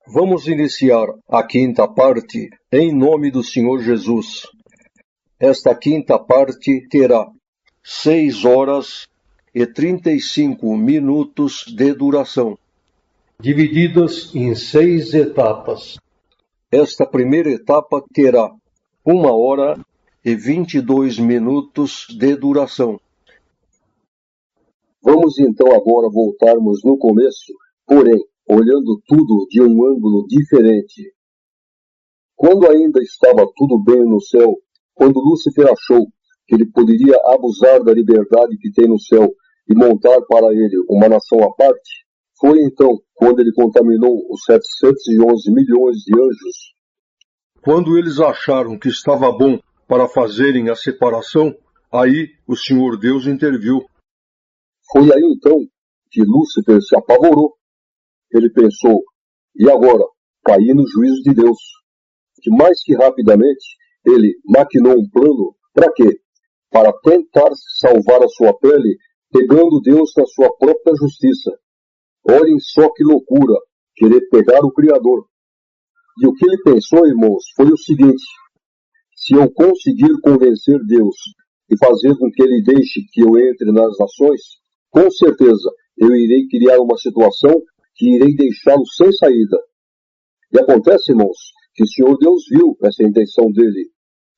Vamos iniciar a quinta parte em nome do Senhor Jesus. Esta quinta parte terá 6 horas e 35 minutos de duração, divididas em 6 etapas. Esta primeira etapa terá 1 hora e 22 minutos de duração. Vamos então agora voltarmos no começo, porém, olhando tudo de um ângulo diferente. Quando ainda estava tudo bem no céu, quando Lúcifer achou que ele poderia abusar da liberdade que tem no céu e montar para ele uma nação à parte, foi então quando ele contaminou os 711 milhões de anjos. Quando eles acharam que estava bom para fazerem a separação, aí o Senhor Deus interviu. Foi aí então que Lúcifer se apavorou. Ele pensou, e agora? Caí no juízo de Deus. Que mais que rapidamente, ele maquinou um plano, para quê? Para tentar salvar a sua pele, pegando Deus na sua própria justiça. Olhem só que loucura, querer pegar o Criador. E o que ele pensou, irmãos, foi o seguinte: se eu conseguir convencer Deus e fazer com que ele deixe que eu entre nas nações, com certeza eu irei criar uma situação que irei deixá-lo sem saída. E acontece, irmãos, que o Senhor Deus viu essa intenção dele.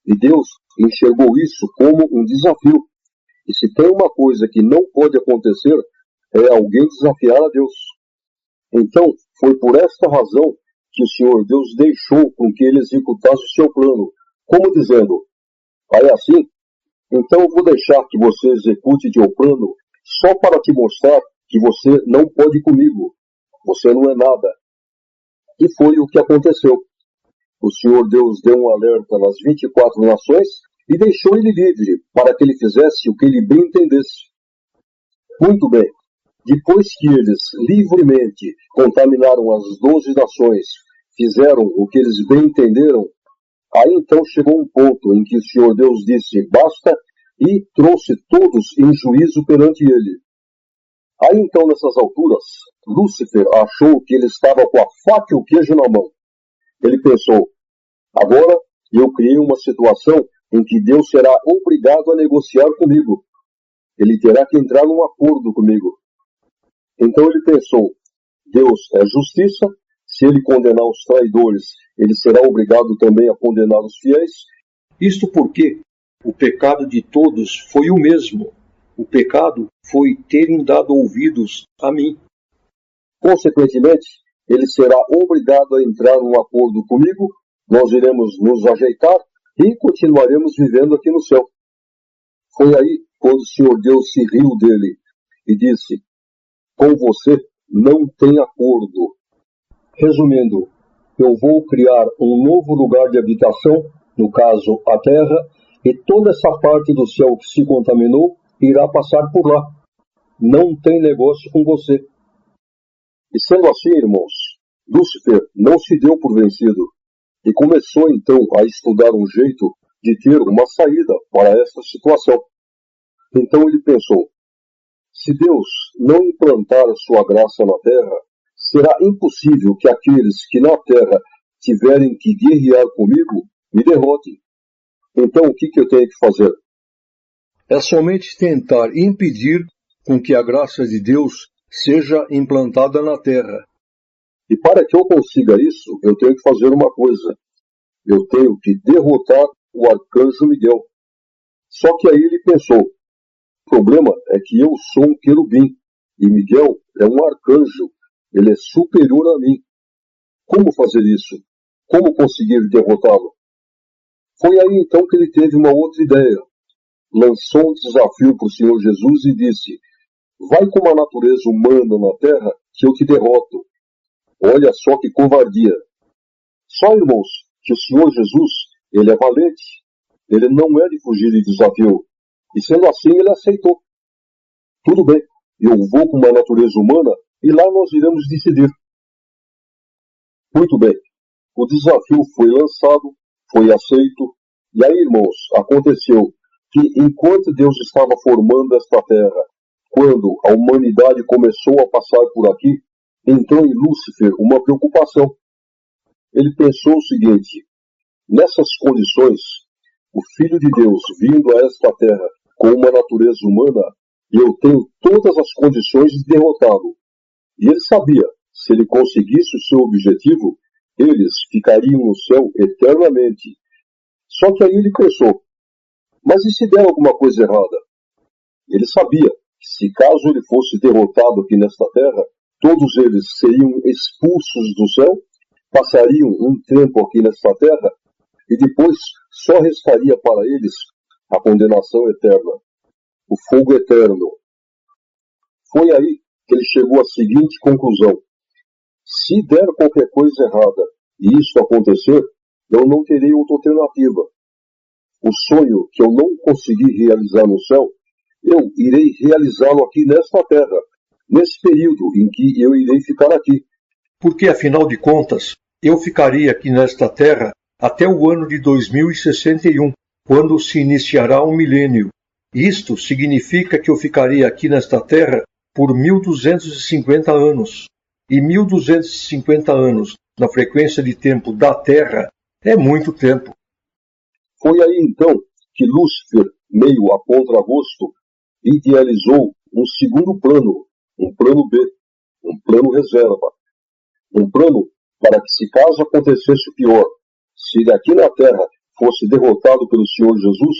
E Deus enxergou isso como um desafio. E se tem uma coisa que não pode acontecer, é alguém desafiar a Deus. Então, foi por esta razão que o Senhor Deus deixou com que ele executasse o seu plano, como dizendo, é assim? Então eu vou deixar que você execute teu plano só para te mostrar que você não pode comigo. Você não é nada. E foi o que aconteceu. O Senhor Deus deu um alerta nas 24 nações e deixou ele livre para que ele fizesse o que ele bem entendesse. Muito bem. Depois que eles livremente contaminaram as 12 nações, fizeram o que eles bem entenderam, aí então chegou um ponto em que o Senhor Deus disse basta e trouxe todos em juízo perante ele. Aí então, nessas alturas, Lúcifer achou que ele estava com a faca e o queijo na mão. Ele pensou, agora eu criei uma situação em que Deus será obrigado a negociar comigo. Ele terá que entrar num acordo comigo. Então ele pensou, Deus é justiça, se ele condenar os traidores, ele será obrigado também a condenar os fiéis. Isto porque o pecado de todos foi o mesmo. O pecado foi terem dado ouvidos a mim. Consequentemente, ele será obrigado a entrar num acordo comigo, nós iremos nos ajeitar e continuaremos vivendo aqui no céu. Foi aí quando o Senhor Deus se riu dele e disse, com você não tem acordo. Resumindo, eu vou criar um novo lugar de habitação, no caso a terra, e toda essa parte do céu que se contaminou irá passar por lá. Não tem negócio com você. E sendo assim, irmãos, Lúcifer não se deu por vencido e começou então a estudar um jeito de ter uma saída para esta situação. Então ele pensou, se Deus não implantar a sua graça na terra, será impossível que aqueles que na terra tiverem que guerrear comigo me derrotem. Então o que eu tenho que fazer? É somente tentar impedir com que a graça de Deus seja implantada na terra. E para que eu consiga isso, eu tenho que fazer uma coisa. Eu tenho que derrotar o arcanjo Miguel. Só que aí ele pensou, o problema é que eu sou um querubim, e Miguel é um arcanjo, ele é superior a mim. Como fazer isso? Como conseguir derrotá-lo? Foi aí então que ele teve uma outra ideia. Lançou um desafio para o Senhor Jesus e disse, vai com a natureza humana na terra que eu te derroto. Olha só que covardia. Só, irmãos, que o Senhor Jesus, ele é valente. Ele não é de fugir de desafio. E sendo assim, ele aceitou. Tudo bem, eu vou com uma natureza humana e lá nós iremos decidir. Muito bem, o desafio foi lançado, foi aceito. E aí, irmãos, aconteceu que enquanto Deus estava formando esta terra, quando a humanidade começou a passar por aqui, entrou em Lúcifer uma preocupação. ele pensou o seguinte: nessas condições, o Filho de Deus vindo a esta terra com uma natureza humana, eu tenho todas as condições de derrotá-lo. E ele sabia, se ele conseguisse o seu objetivo, eles ficariam no céu eternamente. Só que aí ele pensou: mas e se der alguma coisa errada? Ele sabia que se caso ele fosse derrotado aqui nesta terra, todos eles seriam expulsos do céu, passariam um tempo aqui nesta terra, e depois só restaria para eles a condenação eterna, o fogo eterno. Foi aí que ele chegou à seguinte conclusão: se der qualquer coisa errada e isso acontecer, eu não terei outra alternativa. O sonho que eu não consegui realizar no céu, eu irei realizá-lo aqui nesta terra, nesse período em que eu irei ficar aqui. Porque, afinal de contas, eu ficaria aqui nesta terra até o ano de 2061, quando se iniciará um milênio. Isto significa que eu ficaria aqui nesta terra por 1250 anos. E 1250 anos na frequência de tempo da Terra é muito tempo. Foi aí então que Lúcifer, meio a contragosto, idealizou um segundo plano, um plano B, um plano reserva. Um plano para que, se caso acontecesse o pior, se ele aqui na Terra fosse derrotado pelo Senhor Jesus,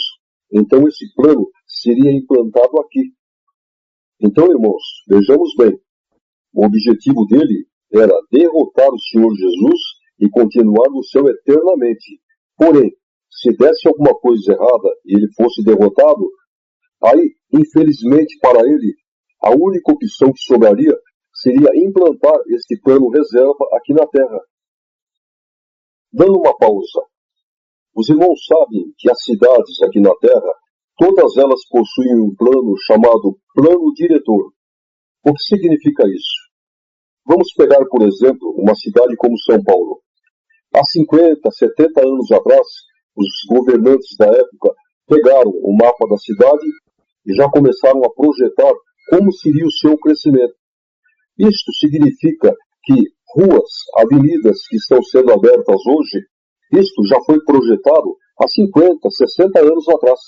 então esse plano seria implantado aqui. Então, irmãos, vejamos bem. O objetivo dele era derrotar o Senhor Jesus e continuar no céu eternamente. Porém, se desse alguma coisa errada e ele fosse derrotado, aí, infelizmente para ele, a única opção que sobraria seria implantar este plano reserva aqui na Terra. Dando uma pausa, os irmãos sabem que as cidades aqui na Terra, todas elas possuem um plano chamado plano diretor. O que significa isso? Vamos pegar, por exemplo, uma cidade como São Paulo. Há 50, 70 anos atrás, os governantes da época pegaram o mapa da cidade e já começaram a projetar como seria o seu crescimento. Isto significa que ruas, avenidas que estão sendo abertas hoje, isto já foi projetado há 50, 60 anos atrás.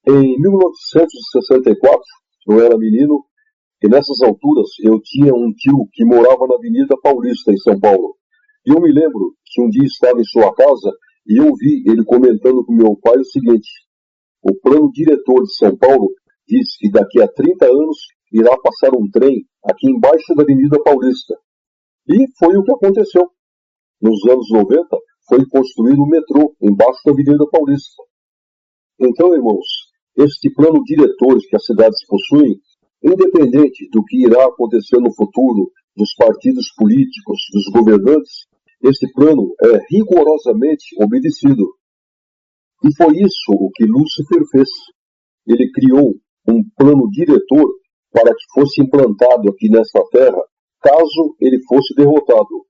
Em 1964, eu era menino, e nessas alturas eu tinha um tio que morava na Avenida Paulista, em São Paulo. E eu me lembro que um dia estava em sua casa e eu vi ele comentando com meu pai o seguinte: o plano diretor de São Paulo diz que daqui a 30 anos irá passar um trem aqui embaixo da Avenida Paulista. E foi o que aconteceu. Nos anos 90, foi construído o metrô embaixo da Avenida Paulista. Então, irmãos, este plano diretor que as cidades possuem, independente do que irá acontecer no futuro, dos partidos políticos, dos governantes, este plano é rigorosamente obedecido. E foi isso o que Lúcifer fez. Ele criou um plano diretor para que fosse implantado aqui nesta terra, caso ele fosse derrotado.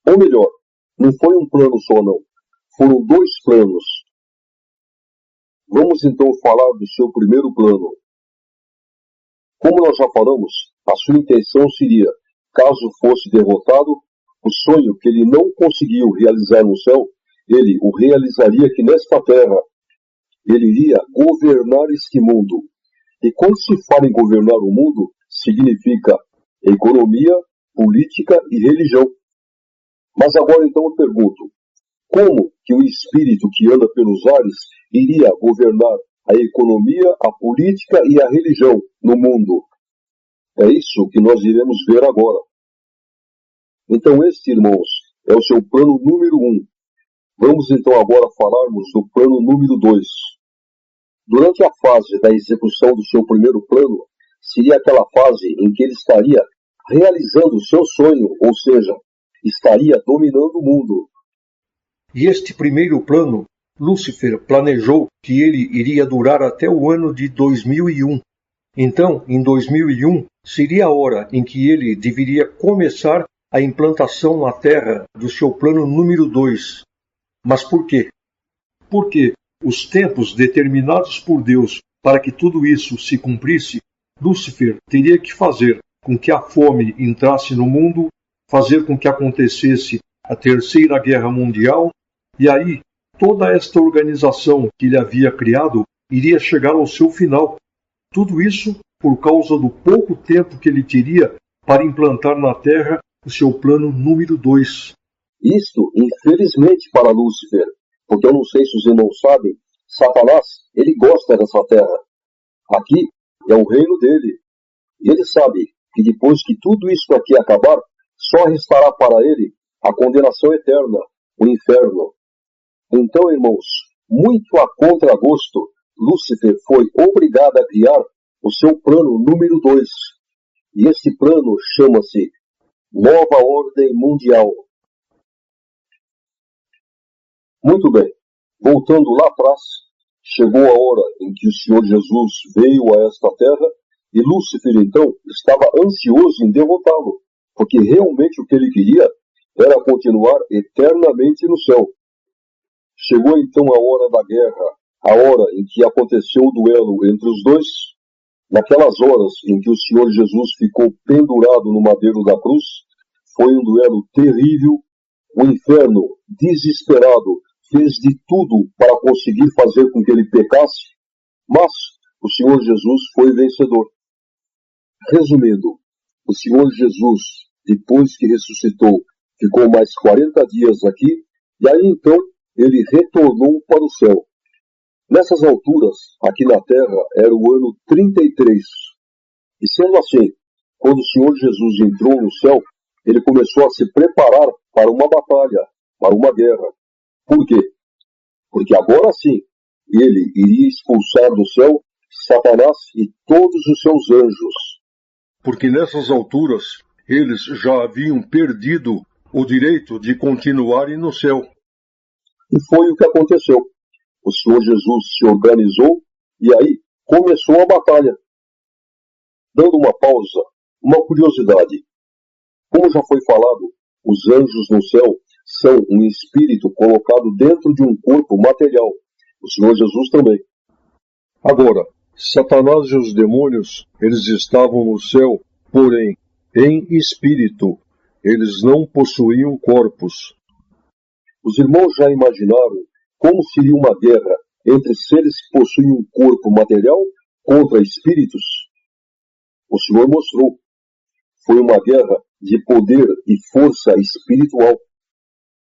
Ou melhor, não foi um plano só não, foram dois planos. Vamos então falar do seu primeiro plano. Como nós já falamos, a sua intenção seria, caso fosse derrotado, o sonho que ele não conseguiu realizar no céu, ele o realizaria aqui nesta terra. Ele iria governar este mundo. E quando se fala em governar o mundo, significa economia, política e religião. Mas agora então eu pergunto, como que o espírito que anda pelos ares iria governar a economia, a política e a religião no mundo? É isso que nós iremos ver agora. Então este, irmãos, é o seu plano número 1. Vamos então agora falarmos do plano número 2. Durante a fase da execução do seu primeiro plano, seria aquela fase em que ele estaria realizando o seu sonho, ou seja, estaria dominando o mundo. E este primeiro plano, Lúcifer planejou que ele iria durar até o ano de 2001. Então, em 2001, seria a hora em que ele deveria começar a implantação na Terra do seu plano número 2. Mas por quê? Porque os tempos determinados por Deus para que tudo isso se cumprisse, Lúcifer teria que fazer com que a fome entrasse no mundo, fazer com que acontecesse a Terceira Guerra Mundial, e aí toda esta organização que ele havia criado iria chegar ao seu final. Tudo isso por causa do pouco tempo que ele teria para implantar na Terra o seu plano número 2. Isto, infelizmente, para Lúcifer, porque eu não sei se os irmãos sabem, Satanás, ele gosta dessa terra. Aqui é o reino dele. E ele sabe que depois que tudo isso aqui acabar, só restará para ele a condenação eterna, o inferno. Então, irmãos, muito a contragosto, Lúcifer foi obrigado a criar o seu plano número 2. E esse plano chama-se Nova Ordem Mundial. Muito bem, voltando lá atrás, chegou a hora em que o Senhor Jesus veio a esta terra e Lúcifer, então, estava ansioso em derrotá-lo, porque realmente o que ele queria era continuar eternamente no céu. Chegou então a hora da guerra, a hora em que aconteceu o duelo entre os dois. Naquelas horas em que o Senhor Jesus ficou pendurado no madeiro da cruz, foi um duelo terrível. O inferno, desesperado, fez de tudo para conseguir fazer com que ele pecasse, mas o Senhor Jesus foi vencedor. Resumindo, o Senhor Jesus, depois que ressuscitou, ficou mais 40 dias aqui, e aí então ele retornou para o céu. Nessas alturas, aqui na terra, era o ano 33. E sendo assim, quando o Senhor Jesus entrou no céu, ele começou a se preparar para uma batalha, para uma guerra. Por quê? Porque agora sim, ele iria expulsar do céu Satanás e todos os seus anjos. Porque nessas alturas, eles já haviam perdido o direito de continuarem no céu. E foi o que aconteceu. O Senhor Jesus se organizou e aí começou a batalha. Dando uma pausa, uma curiosidade. Como já foi falado, os anjos no céu são um espírito colocado dentro de um corpo material. O Senhor Jesus também. Agora, Satanás e os demônios, eles estavam no céu, porém, em espírito. Eles não possuíam corpos. Os irmãos já imaginaram como seria uma guerra entre seres que possuem um corpo material contra espíritos? O Senhor mostrou. Foi uma guerra de poder e força espiritual.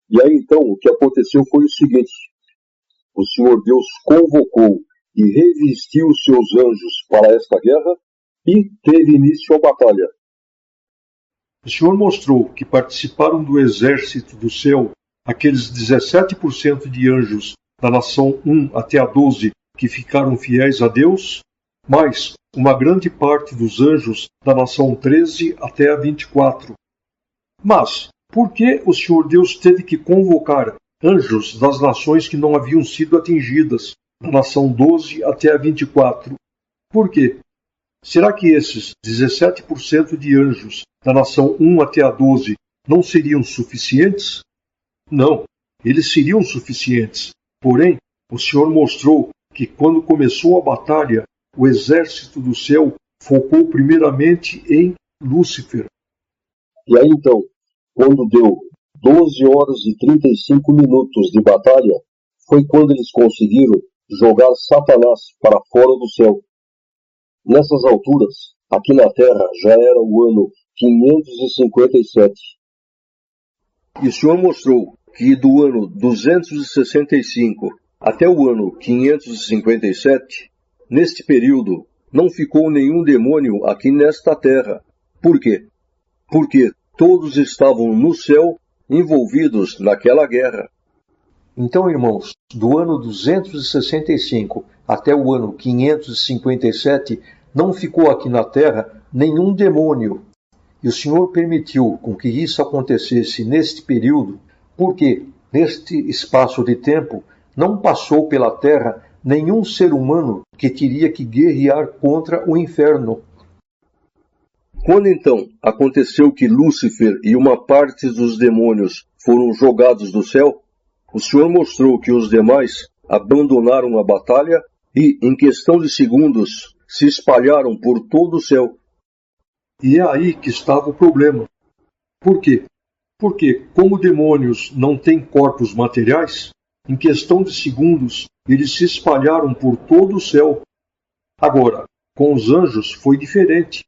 E aí então o que aconteceu foi o seguinte: o Senhor Deus convocou e revestiu os seus anjos para esta guerra e teve início a batalha. O Senhor mostrou que participaram do exército do céu aqueles 17% de anjos da nação 1 até a 12 que ficaram fiéis a Deus, mais uma grande parte dos anjos da nação 13 até a 24. Mas, por que o Senhor Deus teve que convocar anjos das nações que não haviam sido atingidas, da nação 12 até a 24? Por quê? Será que esses 17% de anjos da nação 1 até a 12 não seriam suficientes? Não, eles seriam suficientes. Porém, o Senhor mostrou que quando começou a batalha, o exército do céu focou primeiramente em Lúcifer. E aí então, quando deu 12 horas e 35 minutos de batalha, foi quando eles conseguiram jogar Satanás para fora do céu. Nessas alturas, aqui na Terra já era o ano 557. E o Senhor mostrou que do ano 265 até o ano 557, neste período, não ficou nenhum demônio aqui nesta terra. Por quê? Porque todos estavam no céu envolvidos naquela guerra. Então, irmãos, do ano 265 até o ano 557, não ficou aqui na terra nenhum demônio. E o Senhor permitiu com que isso acontecesse neste período, porque neste espaço de tempo não passou pela terra nenhum ser humano que teria que guerrear contra o inferno. Quando então aconteceu que Lúcifer e uma parte dos demônios foram jogados do céu, o Senhor mostrou que os demais abandonaram a batalha e, em questão de segundos, se espalharam por todo o céu. E é aí que estava o problema. Por quê? Porque, como demônios não têm corpos materiais, em questão de segundos eles se espalharam por todo o céu. Agora, com os anjos foi diferente,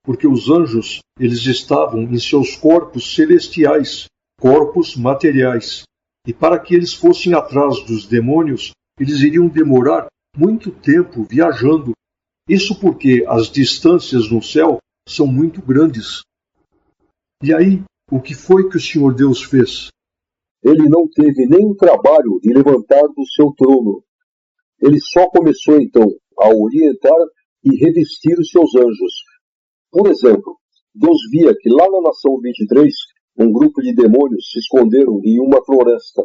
porque os anjos eles estavam em seus corpos celestiais, corpos materiais. E para que eles fossem atrás dos demônios, eles iriam demorar muito tempo viajando. Isso porque as distâncias no céu são muito grandes. E aí, o que foi que o Senhor Deus fez? Ele não teve nem o trabalho de levantar do seu trono. Ele só começou então a orientar e revestir os seus anjos. Por exemplo, Deus via que lá na nação 23, um grupo de demônios se esconderam em uma floresta.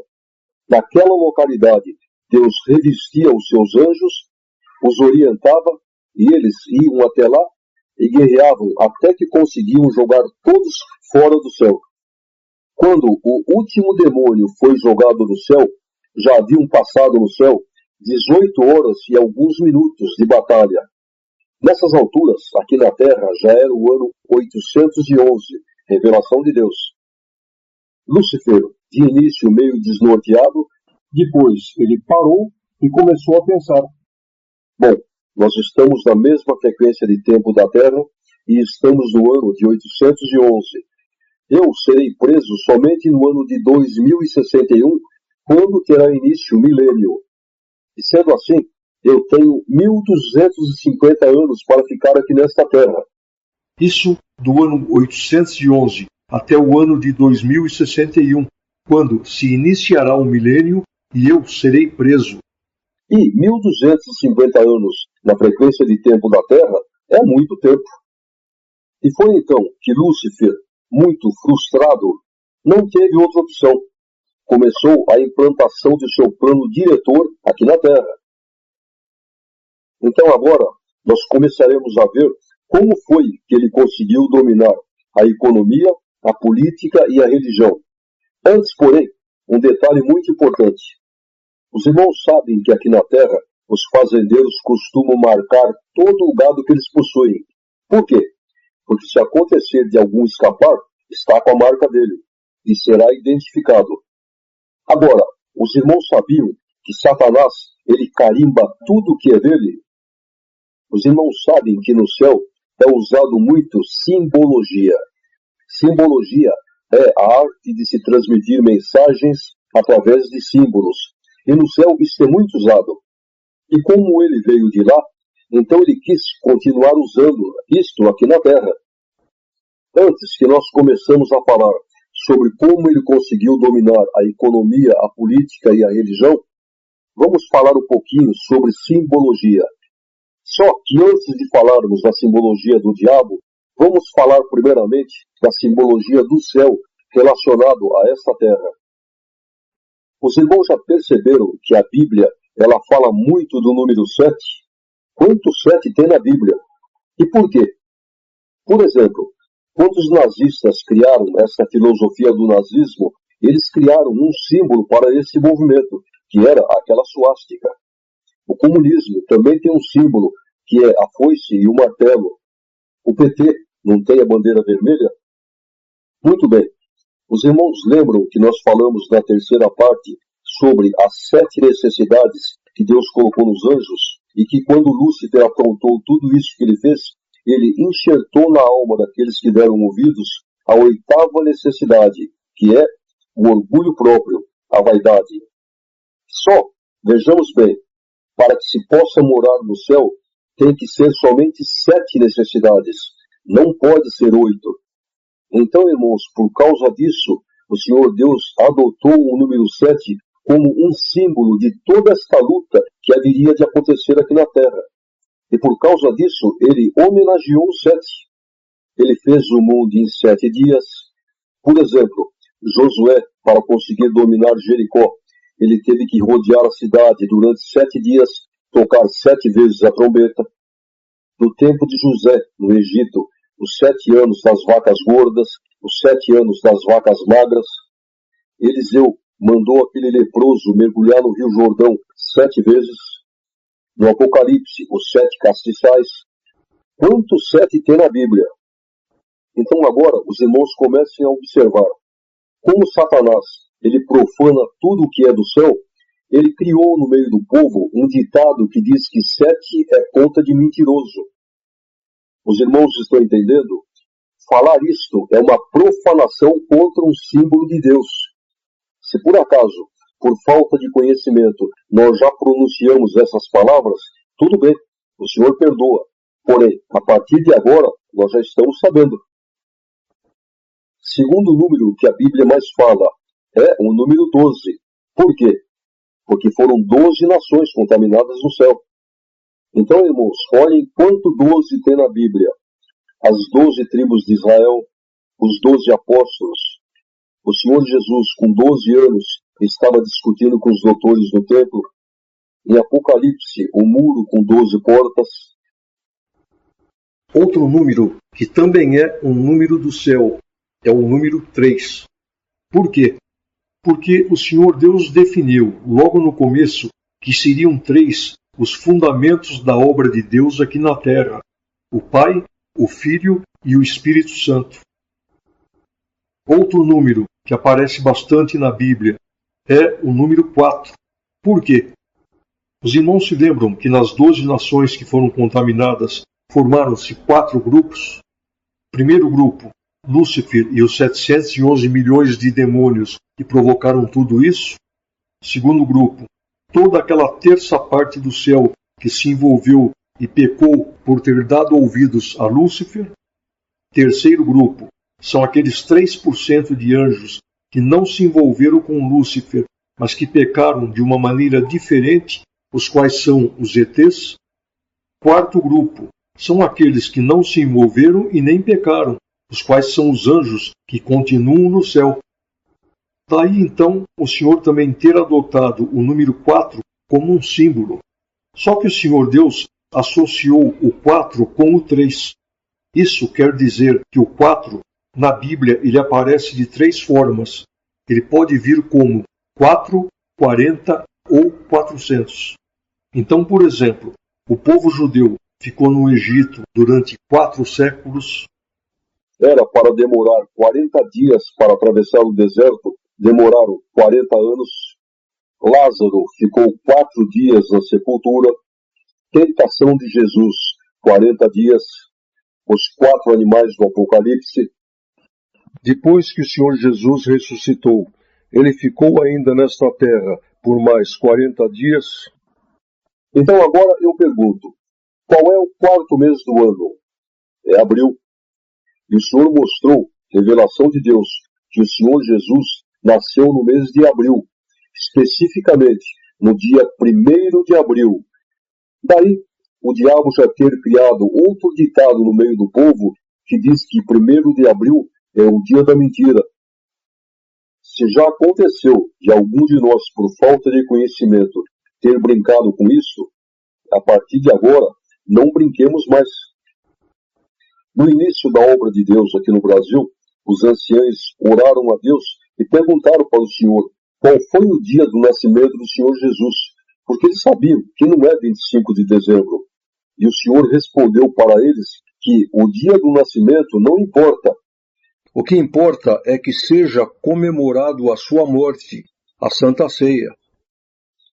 Naquela localidade, Deus revestia os seus anjos, os orientava e eles iam até lá e guerreavam até que conseguiam jogar todos fora do céu. Quando o último demônio foi jogado no céu, já haviam passado no céu 18 horas e alguns minutos de batalha. Nessas alturas, aqui na Terra, já era o ano 811, revelação de Deus. Lúcifer, de início meio desnorteado, depois ele parou e começou a pensar. Bom, nós estamos na mesma frequência de tempo da Terra e estamos no ano de 811. Eu serei preso somente no ano de 2061, quando terá início o milênio. E sendo assim, eu tenho 1250 anos para ficar aqui nesta terra. Isso do ano 811 até o ano de 2061, quando se iniciará o milênio e eu serei preso. E 1250 anos na frequência de tempo da Terra é muito tempo. E foi então que Lúcifer, muito frustrado, não teve outra opção. Começou a implantação de seu plano diretor aqui na Terra. Então agora nós começaremos a ver como foi que ele conseguiu dominar a economia, a política e a religião. Antes, porém, um detalhe muito importante. Os irmãos sabem que aqui na Terra os fazendeiros costumam marcar todo o gado que eles possuem. Por quê? Porque se acontecer de algum escapar, está com a marca dele e será identificado. Agora, os irmãos sabiam que Satanás, ele carimba tudo o que é dele? Os irmãos sabem que no céu é usado muito simbologia. Simbologia é a arte de se transmitir mensagens através de símbolos. E no céu isso é muito usado. E como ele veio de lá, então ele quis continuar usando isto aqui na Terra. Antes que nós começamos a falar sobre como ele conseguiu dominar a economia, a política e a religião, vamos falar um pouquinho sobre simbologia. Só que antes de falarmos da simbologia do diabo, vamos falar primeiramente da simbologia do céu relacionado a esta terra. Os irmãos já perceberam que a Bíblia ela fala muito do número 7? Quanto 7 tem na Bíblia? E por quê? Por exemplo, quando os nazistas criaram essa filosofia do nazismo, eles criaram um símbolo para esse movimento, que era aquela suástica. O comunismo também tem um símbolo, que é a foice e o martelo. O PT não tem a bandeira vermelha? Muito bem. Os irmãos lembram que nós falamos na terceira parte sobre as 7 necessidades que Deus colocou nos anjos e que quando Lúcifer aprontou tudo isso que ele fez, ele enxertou na alma daqueles que deram ouvidos a 8ª necessidade, que é o orgulho próprio, a vaidade. Só, vejamos bem, para que se possa morar no céu, tem que ser somente 7 necessidades, não pode ser 8. Então, irmãos, por causa disso, o Senhor Deus adotou o número 7 como um símbolo de toda esta luta que haveria de acontecer aqui na Terra. E por causa disso, ele homenageou o 7. Ele fez o mundo em 7 dias. Por exemplo, Josué, para conseguir dominar Jericó, ele teve que rodear a cidade durante 7 dias, tocar 7 vezes a trombeta. No tempo de José, no Egito, os 7 anos das vacas gordas, os 7 anos das vacas magras. Eliseu mandou aquele leproso mergulhar no Rio Jordão 7 vezes. No Apocalipse, os 7 castiçais. Quantos 7 tem na Bíblia? Então agora os irmãos comecem a observar. Como Satanás, ele profana tudo o que é do céu, ele criou no meio do povo um ditado que diz que 7 é conta de mentiroso. Os irmãos estão entendendo? Falar isto é uma profanação contra um símbolo de Deus. Se por acaso, por falta de conhecimento, nós já pronunciamos essas palavras, tudo bem, o Senhor perdoa. Porém, a partir de agora, nós já estamos sabendo. Segundo número que a Bíblia mais fala é o número 12. Por quê? Porque foram 12 nações contaminadas no céu. Então, irmãos, olhem quanto 12 tem na Bíblia. As 12 tribos de Israel, os 12 apóstolos. O Senhor Jesus, com 12 anos, estava discutindo com os doutores do templo. Em Apocalipse, o muro com 12 portas. Outro número, que também é um número do céu, é o número 3. Por quê? Porque o Senhor Deus definiu, logo no começo, que seriam 3 os fundamentos da obra de Deus aqui na terra: o Pai, o Filho e o Espírito Santo. Outro número que aparece bastante na Bíblia é o número 4. Por quê? Os irmãos se lembram que nas 12 nações que foram contaminadas formaram-se 4 grupos? Primeiro grupo, Lúcifer e os 711 milhões de demônios que provocaram tudo isso. Segundo grupo, toda aquela terça parte do céu que se envolveu e pecou por ter dado ouvidos a Lúcifer. Terceiro grupo, são aqueles 3% de anjos que não se envolveram com Lúcifer, mas que pecaram de uma maneira diferente, os quais são os ETs. Quarto grupo, são aqueles que não se envolveram e nem pecaram, os quais são os anjos que continuam no céu. Daí então o Senhor também ter adotado o número 4 como um símbolo. Só que o Senhor Deus associou o 4 com o 3. Isso quer dizer que o 4, na Bíblia, ele aparece de 3 formas. Ele pode vir como 4, 40 ou 400. Então, por exemplo, o povo judeu ficou no Egito durante 4 séculos. Era para demorar 40 dias para atravessar o deserto, demoraram 40 anos. Lázaro ficou 4 dias na sepultura. Tentação de Jesus, 40 dias. Os 4 animais do Apocalipse. Depois que o Senhor Jesus ressuscitou, ele ficou ainda nesta terra por mais 40 dias. Então agora eu pergunto, qual é o 4º mês do ano? É abril. E o Senhor mostrou, revelação de Deus, que o Senhor Jesus nasceu no mês de abril, especificamente no dia 1º de abril. Daí, o diabo já ter criado outro ditado no meio do povo que diz que 1º de abril é o dia da mentira. Se já aconteceu de algum de nós, por falta de conhecimento, ter brincado com isso, a partir de agora, não brinquemos mais. No início da obra de Deus aqui no Brasil, os anciãos oraram a Deus e perguntaram para o Senhor qual foi o dia do nascimento do Senhor Jesus, porque eles sabiam que não é 25 de dezembro. E o Senhor respondeu para eles que o dia do nascimento não importa. O que importa é que seja comemorado a sua morte, a Santa Ceia.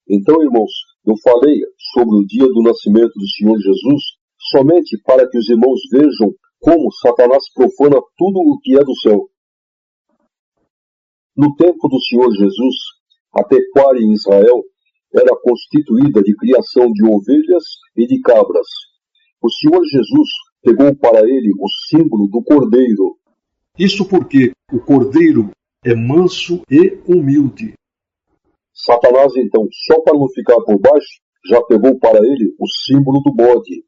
Então, irmãos, eu falei sobre o dia do nascimento do Senhor Jesus somente para que os irmãos vejam como Satanás profana tudo o que é do céu. No tempo do Senhor Jesus, a pecuária em Israel era constituída de criação de ovelhas e de cabras. O Senhor Jesus pegou para ele o símbolo do cordeiro. Isso porque o cordeiro é manso e humilde. Satanás, então, só para não ficar por baixo, já pegou para ele o símbolo do bode.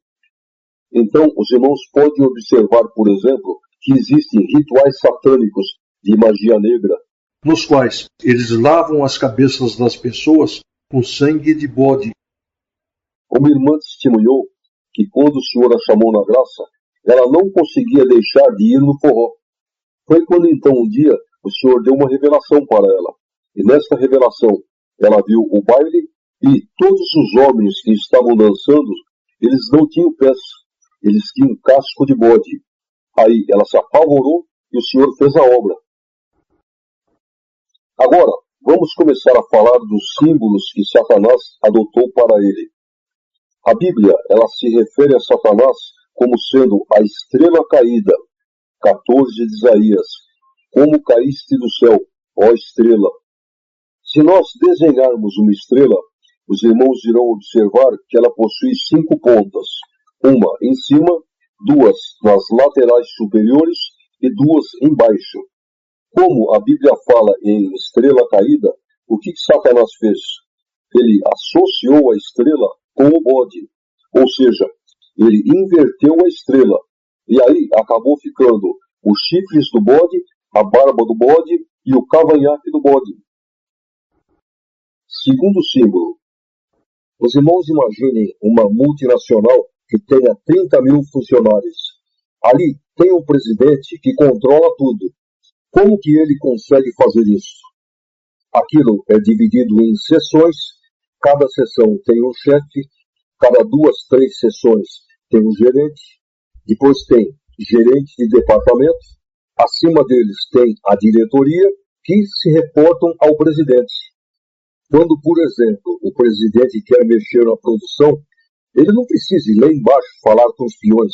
Então, os irmãos podem observar, por exemplo, que existem rituais satânicos de magia negra, nos quais eles lavam as cabeças das pessoas com sangue de bode. Uma irmã testemunhou que quando o Senhor a chamou na graça, ela não conseguia deixar de ir no forró. Foi quando então um dia o Senhor deu uma revelação para ela. E nesta revelação ela viu o baile e todos os homens que estavam dançando, eles não tinham pés, eles tinham casco de bode. Aí ela se apavorou e o Senhor fez a obra. Agora, vamos começar a falar dos símbolos que Satanás adotou para ele. A Bíblia, ela se refere a Satanás como sendo a estrela caída, 14 de Isaías, como caíste do céu, ó estrela. Se nós desenharmos uma estrela, os irmãos irão observar que ela possui 5 pontas, uma em cima, 2 nas laterais superiores e 2 embaixo. Como a Bíblia fala em estrela caída, o que Satanás fez? Ele associou a estrela com o bode, ou seja, ele inverteu a estrela, e aí acabou ficando os chifres do bode, a barba do bode e o cavanhaque do bode. Segundo símbolo, os irmãos imaginem uma multinacional que tenha 30 mil funcionários. Ali tem um presidente que controla tudo. Como que ele consegue fazer isso? Aquilo é dividido em seções, cada seção tem um chefe, cada 2, 3 seções tem um gerente, depois tem gerente de departamento, acima deles tem a diretoria, que se reportam ao presidente. Quando, por exemplo, o presidente quer mexer na produção, ele não precisa ir lá embaixo falar com os peões.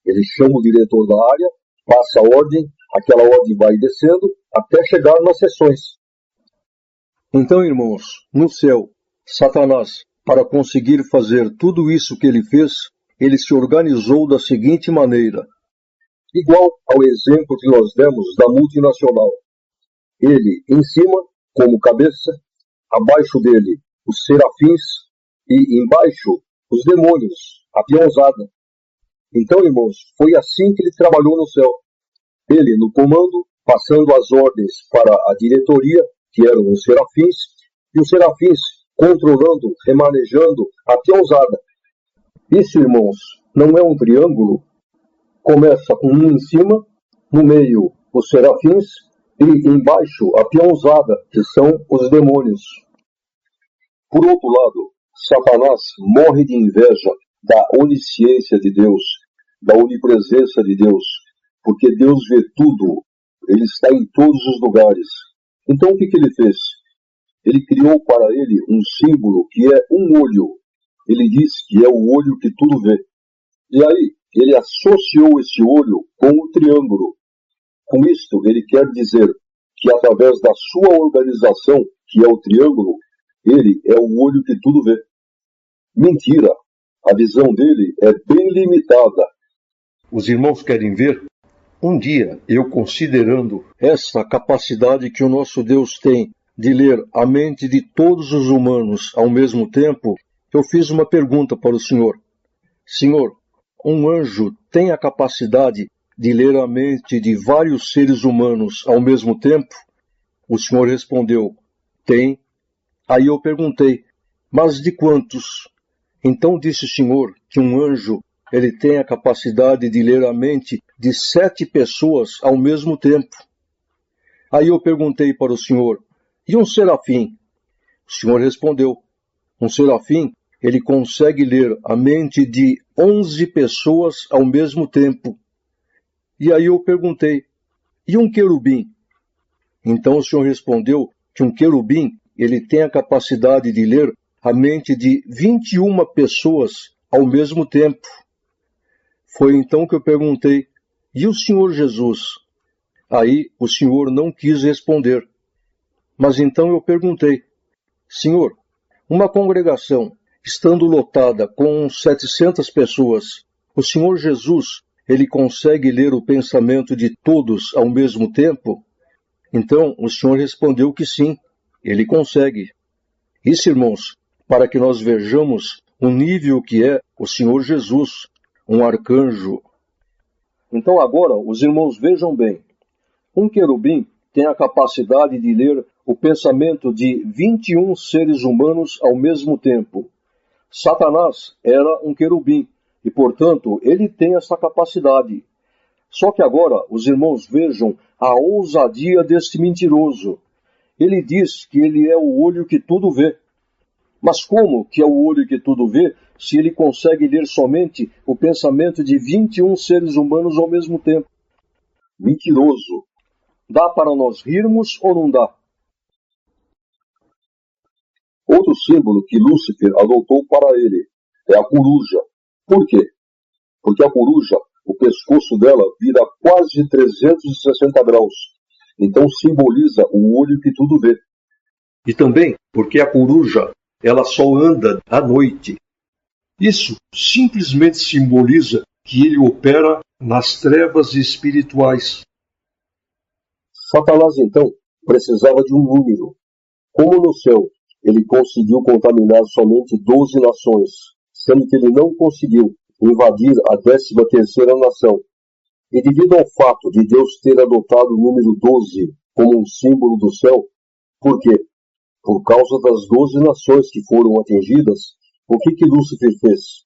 Ele chama o diretor da área, passa a ordem, aquela ordem vai descendo até chegar nas seções. Então, irmãos, no céu, Satanás, para conseguir fazer tudo isso que ele fez, ele se organizou da seguinte maneira. Igual ao exemplo que nós demos da multinacional. Ele em cima, como cabeça, abaixo dele os serafins e embaixo os demônios, a peãozada. Então, irmãos, foi assim que ele trabalhou no céu. Ele no comando, passando as ordens para a diretoria, que eram os serafins, e os serafins controlando, remanejando a peãozada. Isso, irmãos, não é um triângulo. Começa com um em cima, no meio os serafins e embaixo a peãozada, que são os demônios. Por outro lado, Satanás morre de inveja da onisciência de Deus, da onipresença de Deus, porque Deus vê tudo, ele está em todos os lugares. Então o que ele fez? Ele criou para ele um símbolo que é um olho. Ele diz que é o olho que tudo vê. E aí, ele associou esse olho com o triângulo. Com isto, ele quer dizer que através da sua organização, que é o triângulo, ele é o olho que tudo vê. Mentira! A visão dele é bem limitada. Os irmãos querem ver? Um dia, eu considerando essa capacidade que o nosso Deus tem de ler a mente de todos os humanos ao mesmo tempo, eu fiz uma pergunta para o Senhor. Senhor, um anjo tem a capacidade de ler a mente de vários seres humanos ao mesmo tempo? O Senhor respondeu, tem. Aí eu perguntei, mas de quantos? Então disse o Senhor que um anjo, ele tem a capacidade de ler a mente de 7 pessoas ao mesmo tempo. Aí eu perguntei para o Senhor, e um serafim? O Senhor respondeu, um serafim, ele consegue ler a mente de 11 pessoas ao mesmo tempo. E aí eu perguntei, e um querubim? Então o Senhor respondeu que um querubim, ele tem a capacidade de ler a mente de 21 pessoas ao mesmo tempo. Foi então que eu perguntei, e o Senhor Jesus? Aí o Senhor não quis responder. Mas então eu perguntei, Senhor, uma congregação, estando lotada com 700 pessoas, o Senhor Jesus, ele consegue ler o pensamento de todos ao mesmo tempo? Então o Senhor respondeu que sim, ele consegue. Isso, irmãos, para que nós vejamos o nível que é o Senhor Jesus, um arcanjo. Então agora, os irmãos vejam bem. Um querubim tem a capacidade de ler o pensamento de 21 seres humanos ao mesmo tempo. Satanás era um querubim e, portanto, ele tem essa capacidade. Só que agora os irmãos vejam a ousadia deste mentiroso. Ele diz que ele é o olho que tudo vê. Mas como que é o olho que tudo vê, se ele consegue ler somente o pensamento de 21 seres humanos ao mesmo tempo? Mentiroso. Dá para nós rirmos ou não dá? Outro símbolo que Lúcifer adotou para ele é a coruja. Por quê? Porque a coruja, o pescoço dela vira quase 360 graus. Então simboliza o olho que tudo vê. E também porque a coruja, ela só anda à noite. Isso simplesmente simboliza que ele opera nas trevas espirituais. Satanás, então, precisava de um número. Como no céu ele conseguiu contaminar somente 12 nações, sendo que ele não conseguiu invadir a 13ª nação. E devido ao fato de Deus ter adotado o número 12 como um símbolo do céu, por quê? Por causa das 12 nações que foram atingidas, o que Lúcifer fez?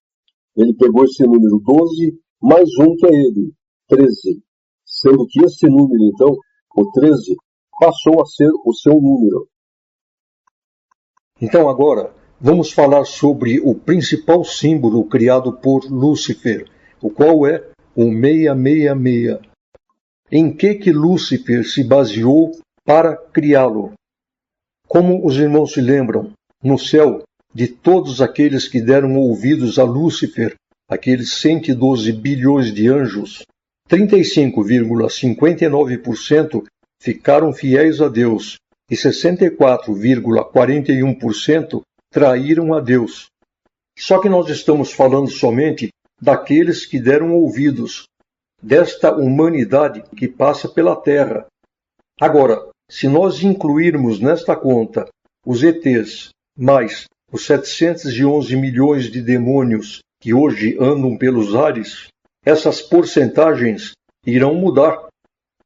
Ele pegou esse número 12 mais um que é ele, 13. Sendo que esse número, então, o 13, passou a ser o seu número. Então agora, vamos falar sobre o principal símbolo criado por Lúcifer, o qual é o 666. Em que Lúcifer se baseou para criá-lo? Como os irmãos se lembram, no céu, de todos aqueles que deram ouvidos a Lúcifer, aqueles 112 bilhões de anjos, 35,59% ficaram fiéis a Deus e 64,41% traíram a Deus. Só que nós estamos falando somente daqueles que deram ouvidos, desta humanidade que passa pela Terra. Agora, se nós incluirmos nesta conta os ETs, mais os 711 milhões de demônios que hoje andam pelos ares, essas porcentagens irão mudar.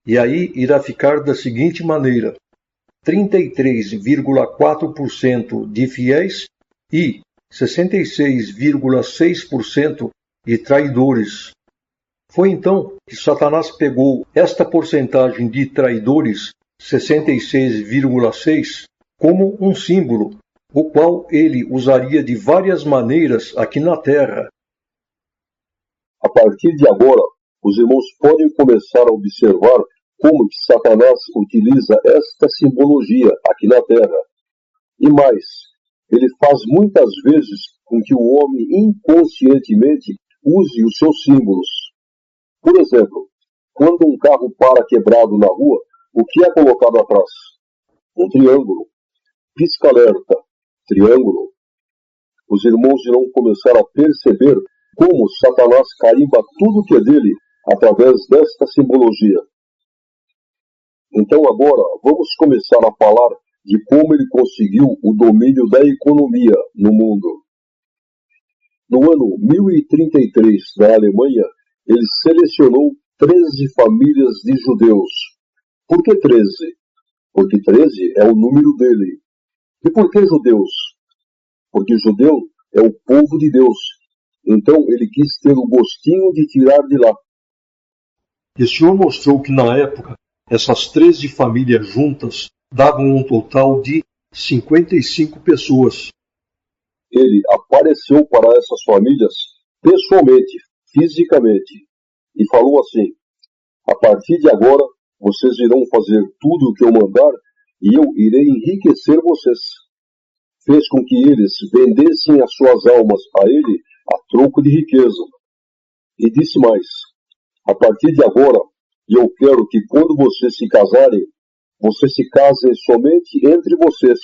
E aí irá ficar da seguinte maneira: 33,4% de fiéis e 66,6% de traidores. Foi então que Satanás pegou esta porcentagem de traidores, 66,6%, como um símbolo, o qual ele usaria de várias maneiras aqui na Terra. A partir de agora, os irmãos podem começar a observar como que Satanás utiliza esta simbologia aqui na Terra. E mais, ele faz muitas vezes com que o homem inconscientemente use os seus símbolos. Por exemplo, quando um carro para quebrado na rua, o que é colocado atrás? Um triângulo. Pisca-alerta, triângulo. Os irmãos irão começar a perceber como Satanás carimba tudo que é dele através desta simbologia. Então agora vamos começar a falar de como ele conseguiu o domínio da economia no mundo. No ano 1033, na Alemanha, ele selecionou 13 famílias de judeus. Por que 13? Porque 13 é o número dele. E por que judeus? Porque judeu é o povo de Deus. Então ele quis ter o gostinho de tirar de lá. E o Senhor mostrou que na época essas 13 famílias juntas davam um total de 55 pessoas. Ele apareceu para essas famílias pessoalmente, fisicamente, e falou assim: a partir de agora, vocês irão fazer tudo o que eu mandar e eu irei enriquecer vocês. Fez com que eles vendessem as suas almas a ele a troco de riqueza. E disse mais: a partir de agora, eu quero que quando vocês se casarem somente entre vocês,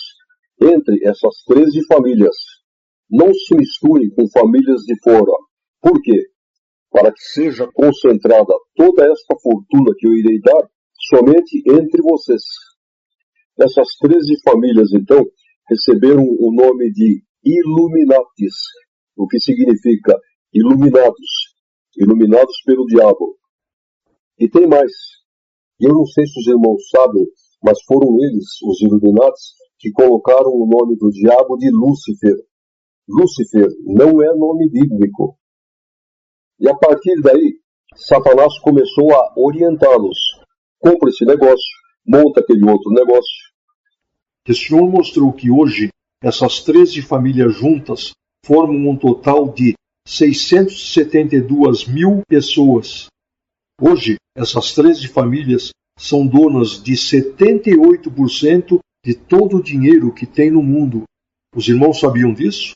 entre essas 13 famílias. Não se misturem com famílias de fora. Por quê? Para que seja concentrada toda esta fortuna que eu irei dar somente entre vocês. Essas 13 famílias, então, receberam o nome de Illuminatis, o que significa iluminados, iluminados pelo diabo. E tem mais. Eu não sei se os irmãos sabem, mas foram eles, os Illuminatis, que colocaram o nome do diabo de Lúcifer. Lúcifer não é nome bíblico. E a partir daí, Satanás começou a orientá-los. Compra esse negócio, monta aquele outro negócio. O Senhor mostrou que hoje essas 13 famílias juntas formam um total de 672 mil pessoas. Hoje, essas 13 famílias são donas de 78% de todo o dinheiro que tem no mundo. Os irmãos sabiam disso?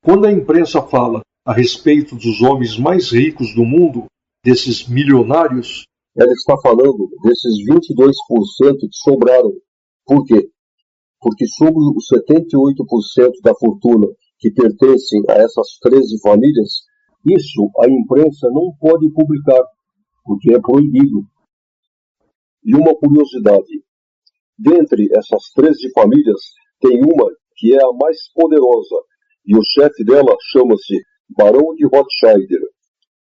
Quando a imprensa fala a respeito dos homens mais ricos do mundo, desses milionários, ela está falando desses 22% que sobraram. Por quê? Porque sobre os 78% da fortuna que pertencem a essas 13 famílias, isso a imprensa não pode publicar, porque é proibido. E uma curiosidade, dentre essas 13 famílias, tem uma que é a mais poderosa, e o chefe dela chama-se Barão de Rothschild.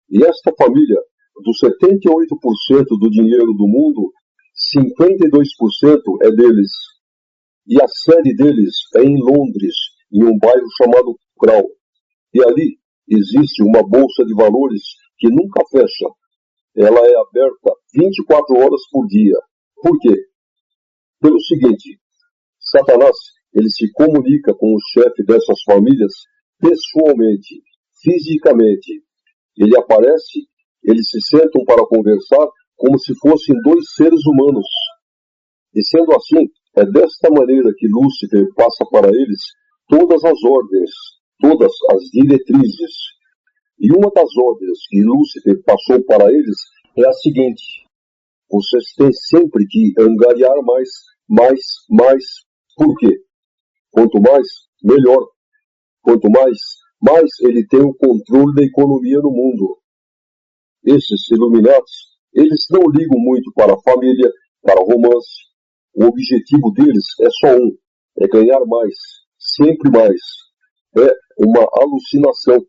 E esta família, dos 78% do dinheiro do mundo, 52% é deles. E a sede deles é em Londres, em um bairro chamado Crown. E ali existe uma bolsa de valores que nunca fecha. Ela é aberta 24 horas por dia. Por quê? Pelo seguinte, Satanás, ele se comunica com o chefe dessas famílias pessoalmente, fisicamente. Ele aparece, eles se sentam para conversar como se fossem dois seres humanos. E sendo assim, é desta maneira que Lúcifer passa para eles todas as ordens, todas as diretrizes. E uma das ordens que Lúcifer passou para eles é a seguinte: vocês têm sempre que angariar mais. Por quê? Quanto mais, melhor. Quanto mais ele tem o controle da economia no mundo. Esses Illuminatis, eles não ligam muito para a família, para o romance. O objetivo deles é só um, é ganhar mais, sempre mais. É uma alucinação.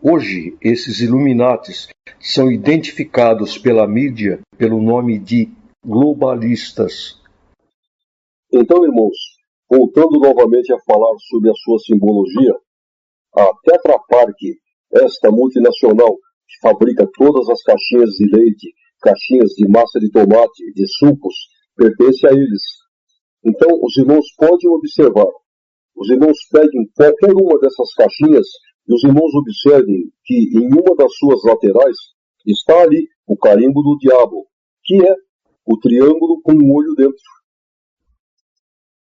Hoje, esses Illuminatis são identificados pela mídia pelo nome de globalistas. Então, irmãos, voltando novamente a falar sobre a sua simbologia, a Tetra Pak, esta multinacional que fabrica todas as caixinhas de leite, caixinhas de massa de tomate, de sucos, pertence a eles. Então, os irmãos podem observar. Os irmãos peguem qualquer uma dessas caixinhas e os irmãos observem que em uma das suas laterais está ali o carimbo do diabo, que é o triângulo com um olho dentro.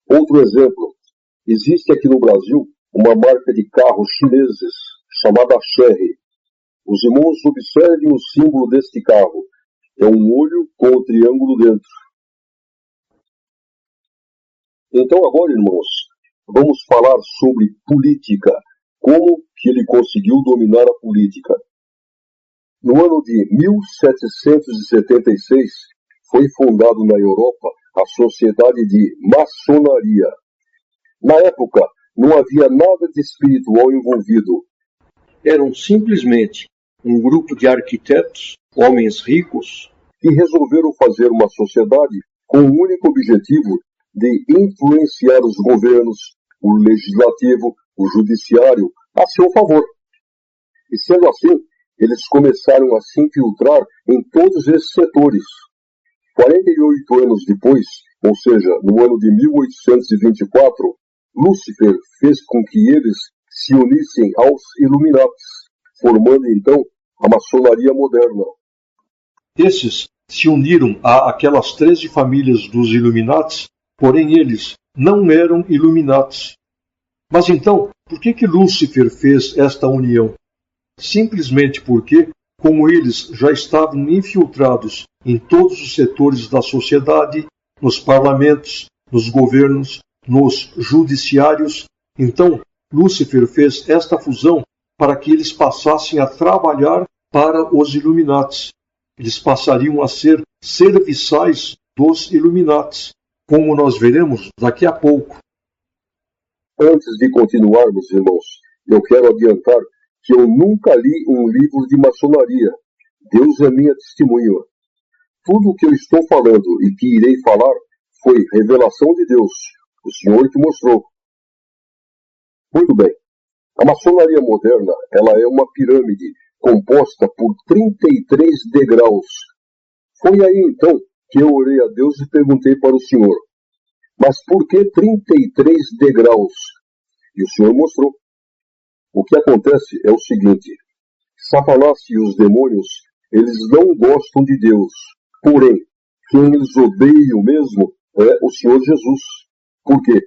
Outro exemplo, existe aqui no Brasil uma marca de carros chineses chamada Chery. Os irmãos observem o símbolo deste carro. É um olho com o triângulo dentro. Então agora, irmãos, vamos falar sobre política. Como que ele conseguiu dominar a política? No ano de 1776, foi fundado na Europa a Sociedade de Maçonaria. Na época, não havia nada de espiritual envolvido. Eram simplesmente um grupo de arquitetos, homens ricos, que resolveram fazer uma sociedade com o único objetivo de influenciar os governos, o legislativo, o judiciário, a seu favor. E sendo assim, eles começaram a se infiltrar em todos esses setores. 48 anos depois, ou seja, no ano de 1824, Lúcifer fez com que eles se unissem aos Illuminatis, formando então a maçonaria moderna. Esses se uniram a aquelas 13 famílias dos Illuminatis, porém eles não eram Illuminatis. Mas então, por que Lúcifer fez esta união? Simplesmente porque, como eles já estavam infiltrados em todos os setores da sociedade, nos parlamentos, nos governos, nos judiciários, então Lúcifer fez esta fusão para que eles passassem a trabalhar para os Illuminatis. Eles passariam a ser serviçais dos Illuminatis, como nós veremos daqui a pouco. Antes de continuarmos, irmãos, eu quero adiantar que eu nunca li um livro de maçonaria. Deus é minha testemunha. Tudo o que eu estou falando e que irei falar foi revelação de Deus. O Senhor que mostrou. Muito bem. A maçonaria moderna, ela é uma pirâmide composta por 33 degraus. Foi aí então que eu orei a Deus e perguntei para o Senhor: mas por que 33 degraus? E o Senhor mostrou. O que acontece é o seguinte: Satanás e os demônios, eles não gostam de Deus. Porém, quem eles odeiam mesmo é o Senhor Jesus. Por quê?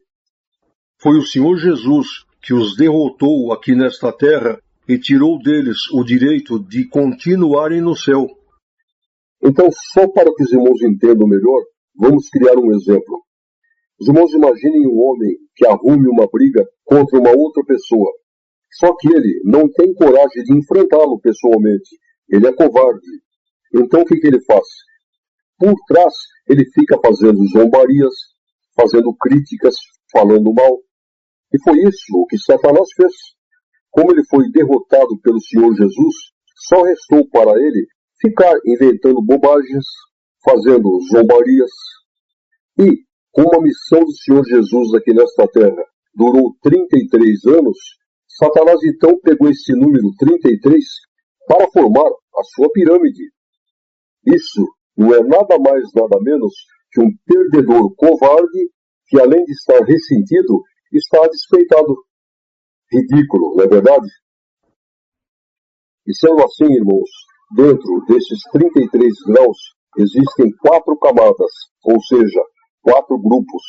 Foi o Senhor Jesus que os derrotou aqui nesta terra e tirou deles o direito de continuarem no céu. Então, só para que os irmãos entendam melhor, vamos criar um exemplo. Os irmãos imaginem um homem que arrume uma briga contra uma outra pessoa. Só que ele não tem coragem de enfrentá-lo pessoalmente. Ele é covarde. Então o que ele faz? Por trás, ele fica fazendo zombarias, fazendo críticas, falando mal. E foi isso o que Satanás fez. Como ele foi derrotado pelo Senhor Jesus, só restou para ele ficar inventando bobagens, fazendo zombarias. E, como a missão do Senhor Jesus aqui nesta terra durou 33 anos, Satanás então pegou esse número 33 para formar a sua pirâmide. Isso não é nada mais, nada menos que um perdedor covarde que, além de estar ressentido, está despeitado. Ridículo, não é verdade? E sendo assim, irmãos, dentro desses 33 graus existem 4 camadas, ou seja, 4 grupos.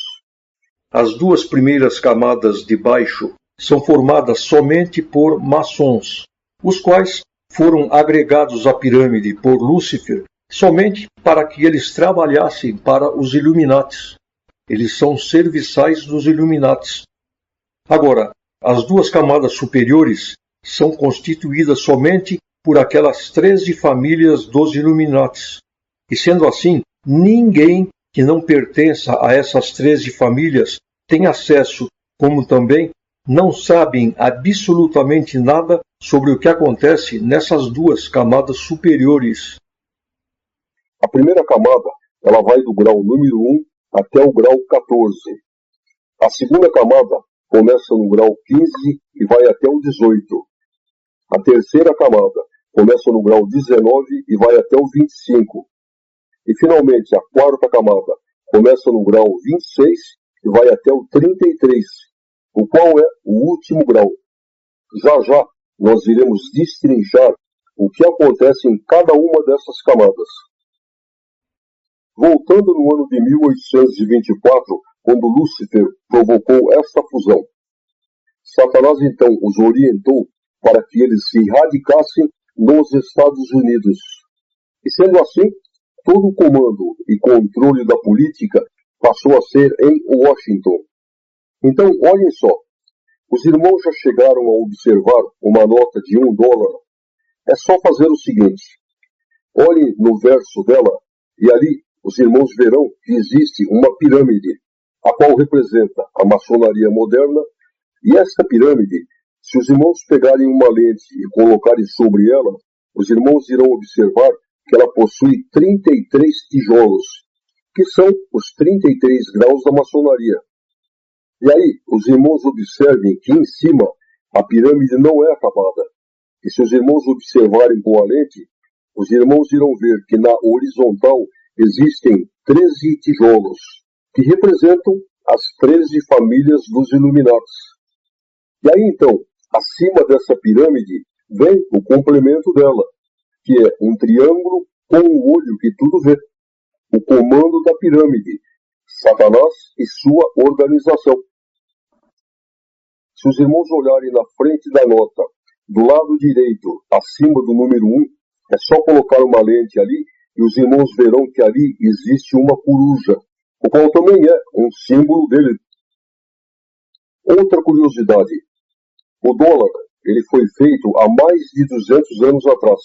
As 2 primeiras camadas de baixo são formadas somente por maçons, os quais foram agregados à pirâmide por Lúcifer somente para que eles trabalhassem para os Illuminates. Eles são serviçais dos Illuminates. Agora, as 2 camadas superiores são constituídas somente por aquelas 13 famílias dos Illuminates. E sendo assim, ninguém que não pertença a essas 13 famílias tem acesso, como também não sabem absolutamente nada sobre o que acontece nessas 2 camadas superiores. A primeira camada, ela vai do grau número 1 até o grau 14. A segunda camada começa no grau 15 e vai até o 18. A terceira camada começa no grau 19 e vai até o 25. E finalmente a quarta camada começa no grau 26 e vai até o 33, o qual é o último grau. Já nós iremos destrinchar o que acontece em cada uma dessas camadas. Voltando no ano de 1824, quando Lúcifer provocou esta fusão, Satanás então os orientou para que eles se radicassem nos Estados Unidos. E sendo assim, todo o comando e controle da política passou a ser em Washington. Então, olhem só, os irmãos já chegaram a observar uma nota de $1. É só fazer o seguinte, olhem no verso dela e ali os irmãos verão que existe uma pirâmide, a qual representa a maçonaria moderna, e esta pirâmide, se os irmãos pegarem uma lente e colocarem sobre ela, os irmãos irão observar que ela possui 33 tijolos, que são os 33 graus da maçonaria. E aí, os irmãos observem que em cima a pirâmide não é acabada. E se os irmãos observarem com a lente, os irmãos irão ver que na horizontal existem 13 tijolos, que representam as 13 famílias dos Illuminates. E aí então, acima dessa pirâmide, vem o complemento dela, que é um triângulo com um olho que tudo vê. O comando da pirâmide, Satanás e sua organização. Se os irmãos olharem na frente da nota, do lado direito, acima do número 1, é só colocar uma lente ali e os irmãos verão que ali existe uma coruja, o qual também é um símbolo dele. Outra curiosidade, o dólar, ele foi feito há mais de 200 anos atrás.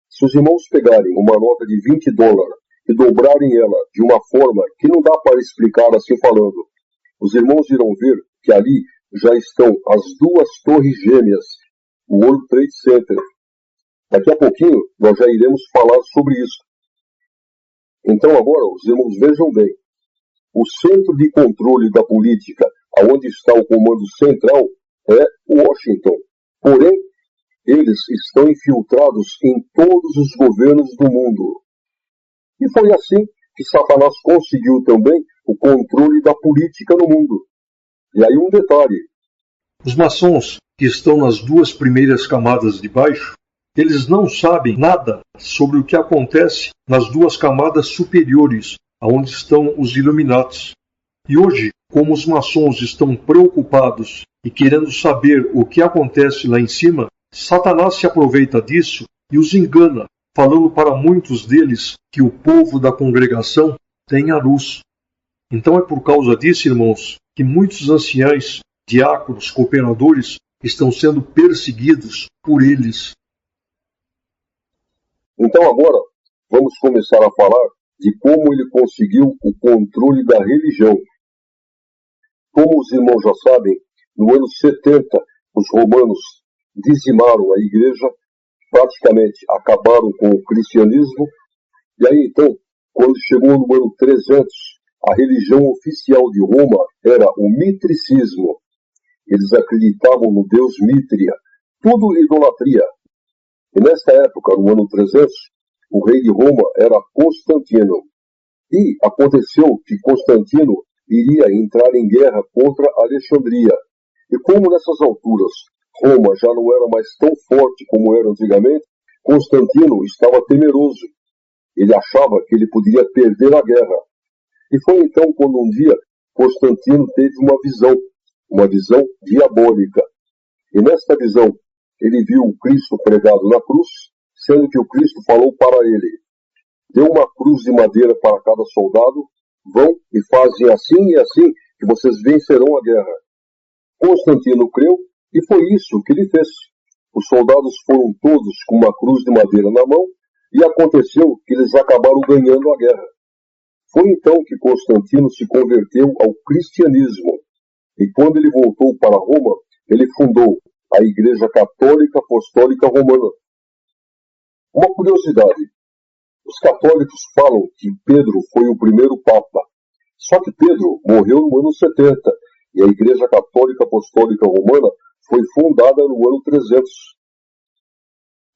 Se os irmãos pegarem uma nota de $20 e dobrarem ela de uma forma que não dá para explicar assim falando, os irmãos irão ver que ali já estão as 2 torres gêmeas, o World Trade Center. Daqui a pouquinho nós já iremos falar sobre isso. Então agora os irmãos vejam bem, o centro de controle da política, aonde está o comando central, é Washington. Porém, eles estão infiltrados em todos os governos do mundo. E foi assim que Satanás conseguiu também o controle da política no mundo. E aí um detalhe. Os maçons que estão nas 2 primeiras camadas de baixo, eles não sabem nada sobre o que acontece nas 2 camadas superiores, onde estão os Illuminates. E hoje, como os maçons estão preocupados e querendo saber o que acontece lá em cima, Satanás se aproveita disso e os engana, falando para muitos deles que o povo da congregação tem a luz. Então é por causa disso, irmãos, que muitos anciães, diáconos, cooperadores estão sendo perseguidos por eles. Então agora vamos começar a falar de como ele conseguiu o controle da religião. Como os irmãos já sabem, no ano 70 os romanos dizimaram a igreja, praticamente acabaram com o cristianismo, e aí então, quando chegou no ano 300, a religião oficial de Roma era o mitricismo. Eles acreditavam no deus Mítria, tudo idolatria. E nesta época, no ano 300, o rei de Roma era Constantino. E aconteceu que Constantino iria entrar em guerra contra Alexandria. E como nessas alturas Roma já não era mais tão forte como era antigamente, Constantino estava temeroso. Ele achava que ele poderia perder a guerra. E foi então quando um dia Constantino teve uma visão diabólica. E nesta visão ele viu o Cristo pregado na cruz, sendo que o Cristo falou para ele: dê uma cruz de madeira para cada soldado, vão e fazem assim e assim, que vocês vencerão a guerra. Constantino creu e foi isso que ele fez. Os soldados foram todos com uma cruz de madeira na mão e aconteceu que eles acabaram ganhando a guerra. Foi então que Constantino se converteu ao cristianismo. E quando ele voltou para Roma, ele fundou a Igreja Católica Apostólica Romana. Uma curiosidade: os católicos falam que Pedro foi o primeiro Papa. Só que Pedro morreu no ano 70 e a Igreja Católica Apostólica Romana foi fundada no ano 300.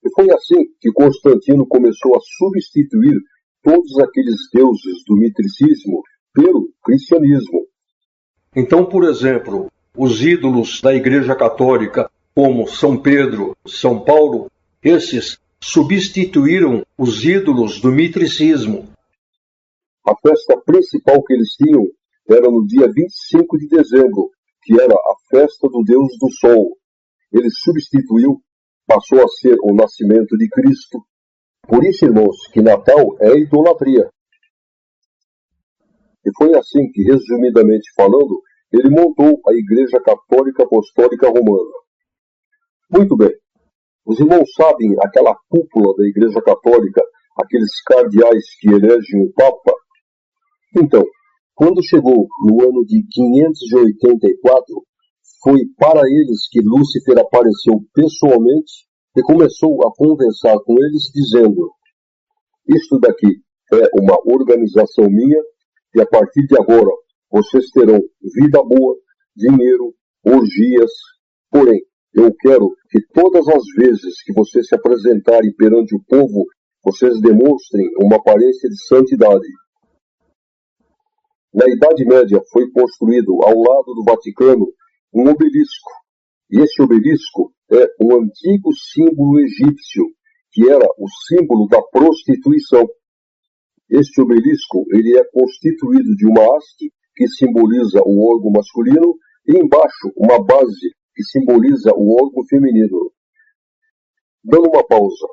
E foi assim que Constantino começou a substituir todos aqueles deuses do mitricismo pelo cristianismo. Então, por exemplo, os ídolos da Igreja Católica, como São Pedro, São Paulo, esses substituíram os ídolos do mitricismo. A festa principal que eles tinham era no dia 25 de dezembro, que era a festa do Deus do Sol. Ele substituiu, passou a ser o nascimento de Cristo. Por isso, irmãos, que Natal é idolatria. E foi assim que, resumidamente falando, ele montou a Igreja Católica Apostólica Romana. Muito bem. Os irmãos sabem aquela cúpula da Igreja Católica, aqueles cardeais que elegem o Papa? Então, quando chegou no ano de 584, foi para eles que Lúcifer apareceu pessoalmente e começou a conversar com eles, dizendo: isto daqui é uma organização minha e a partir de agora vocês terão vida boa, dinheiro, orgias, porém, eu quero que todas as vezes que vocês se apresentarem perante o povo, vocês demonstrem uma aparência de santidade. Na Idade Média foi construído ao lado do Vaticano um obelisco. E esse obelisco é um antigo símbolo egípcio, que era o símbolo da prostituição. Este obelisco ele é constituído de uma haste, que simboliza o órgão masculino, e embaixo uma base, que simboliza o órgão feminino. Dando uma pausa.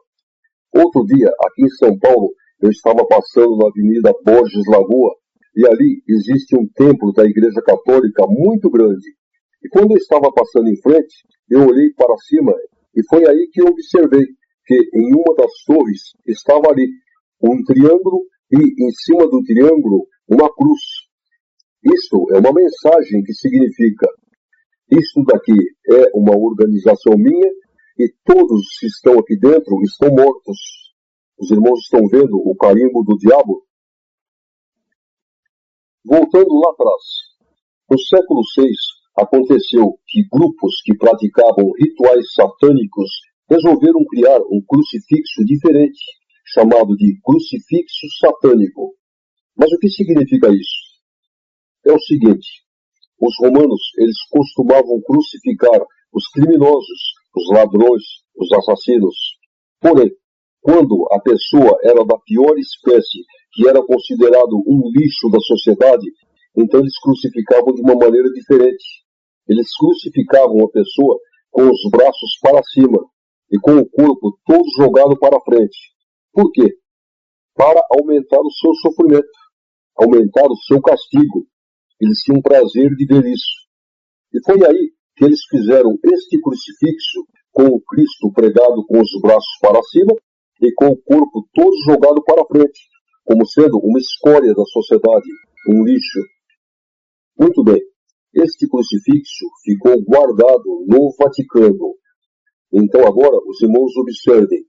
Outro dia, aqui em São Paulo, eu estava passando na Avenida Borges Lagoa, e ali existe um templo da Igreja Católica muito grande. E quando eu estava passando em frente, eu olhei para cima, e foi aí que eu observei que em uma das torres estava ali um triângulo, e em cima do triângulo uma cruz. Isto é uma mensagem que significa: isto daqui é uma organização minha e todos que estão aqui dentro estão mortos. Os irmãos estão vendo o carimbo do diabo? Voltando lá atrás, no século VI, aconteceu que grupos que praticavam rituais satânicos resolveram criar um crucifixo diferente, chamado de crucifixo satânico. Mas o que significa isso? É o seguinte: os romanos, eles costumavam crucificar os criminosos, os ladrões, os assassinos. Porém, quando a pessoa era da pior espécie, que era considerado um lixo da sociedade, Então eles crucificavam de uma maneira diferente. Eles crucificavam a pessoa com os braços para cima e com o corpo todo jogado para frente. Por quê? Para aumentar o seu sofrimento, aumentar o seu castigo. Eles tinham prazer de ver isso. E foi aí que eles fizeram este crucifixo com o Cristo pregado com os braços para cima e com o corpo todo jogado para frente, como sendo uma escória da sociedade, um lixo. Muito bem, este crucifixo ficou guardado no Vaticano. Então agora os irmãos observem,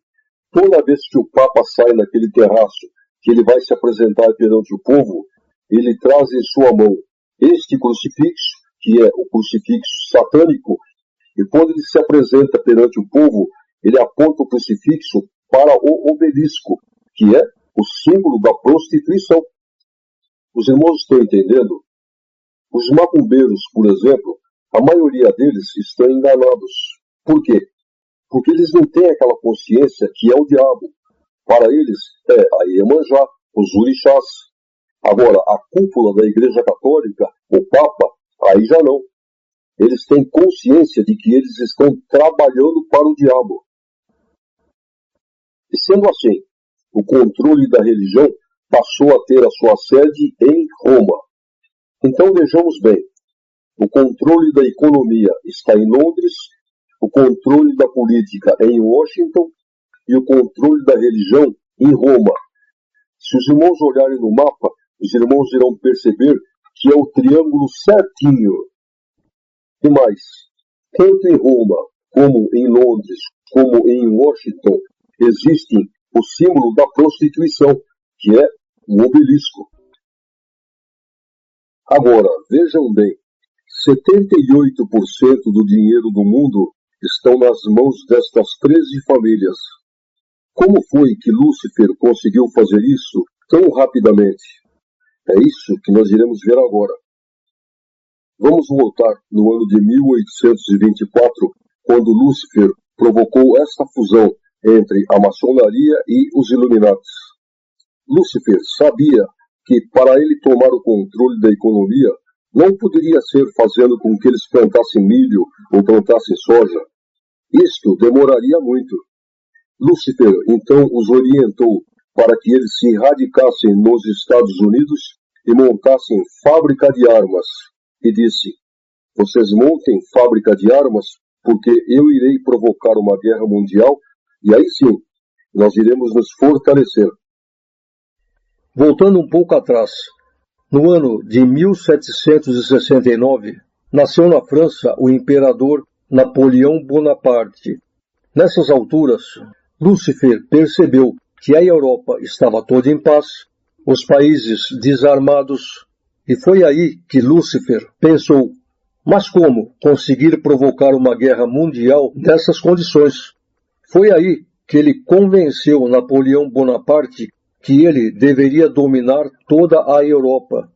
toda vez que o Papa sai naquele terraço, que ele vai se apresentar perante o povo, ele traz em sua mão este crucifixo, que é o crucifixo satânico, e quando ele se apresenta perante o povo, ele aponta o crucifixo para o obelisco, que é o símbolo da prostituição. Os irmãos estão entendendo? Os macumbeiros, por exemplo, a maioria deles estão enganados. Por quê? Porque eles não têm aquela consciência que é o diabo. Para eles é a Iemanjá, os orixás. Agora, a cúpula da Igreja Católica, o Papa, aí já não. Eles têm consciência de que eles estão trabalhando para o diabo. E sendo assim, o controle da religião passou a ter a sua sede em Roma. Então vejamos bem, o controle da economia está em Londres, o controle da política é em Washington e o controle da religião em Roma. Se os irmãos olharem no mapa, os irmãos irão perceber que é o triângulo certinho. E mais, tanto em Roma, como em Londres, como em Washington, existe o símbolo da prostituição, que é o obelisco. Agora, vejam bem, 78% do dinheiro do mundo estão nas mãos destas 13 famílias. Como foi que Lúcifer conseguiu fazer isso tão rapidamente? É isso que nós iremos ver agora. Vamos voltar no ano de 1824, quando Lúcifer provocou esta fusão entre a maçonaria e os Illuminatis. Lúcifer sabia que para ele tomar o controle da economia não poderia ser fazendo com que eles plantassem milho ou plantassem soja. Isto demoraria muito. Lúcifer então os orientou para que eles se radicassem nos Estados Unidos e montassem fábrica de armas. E disse, vocês montem fábrica de armas porque eu irei provocar uma guerra mundial e aí sim, nós iremos nos fortalecer. Voltando um pouco atrás, no ano de 1769, nasceu na França o imperador Napoleão Bonaparte. Nessas alturas, Lúcifer percebeu que a Europa estava toda em paz, os países desarmados, e foi aí que Lúcifer pensou, mas como conseguir provocar uma guerra mundial nessas condições? Foi aí que ele convenceu Napoleão Bonaparte que ele deveria dominar toda a Europa.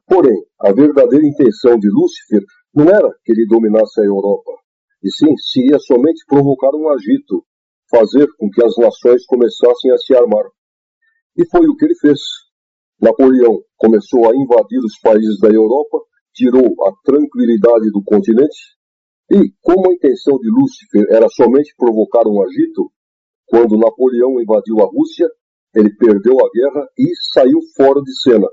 Porém, a verdadeira intenção de Lúcifer não era que ele dominasse a Europa, e sim seria somente provocar um agito, fazer com que as nações começassem a se armar. E foi o que ele fez. Napoleão começou a invadir os países da Europa, tirou a tranquilidade do continente, e como a intenção de Lúcifer era somente provocar um agito, quando Napoleão invadiu a Rússia, ele perdeu a guerra e saiu fora de cena.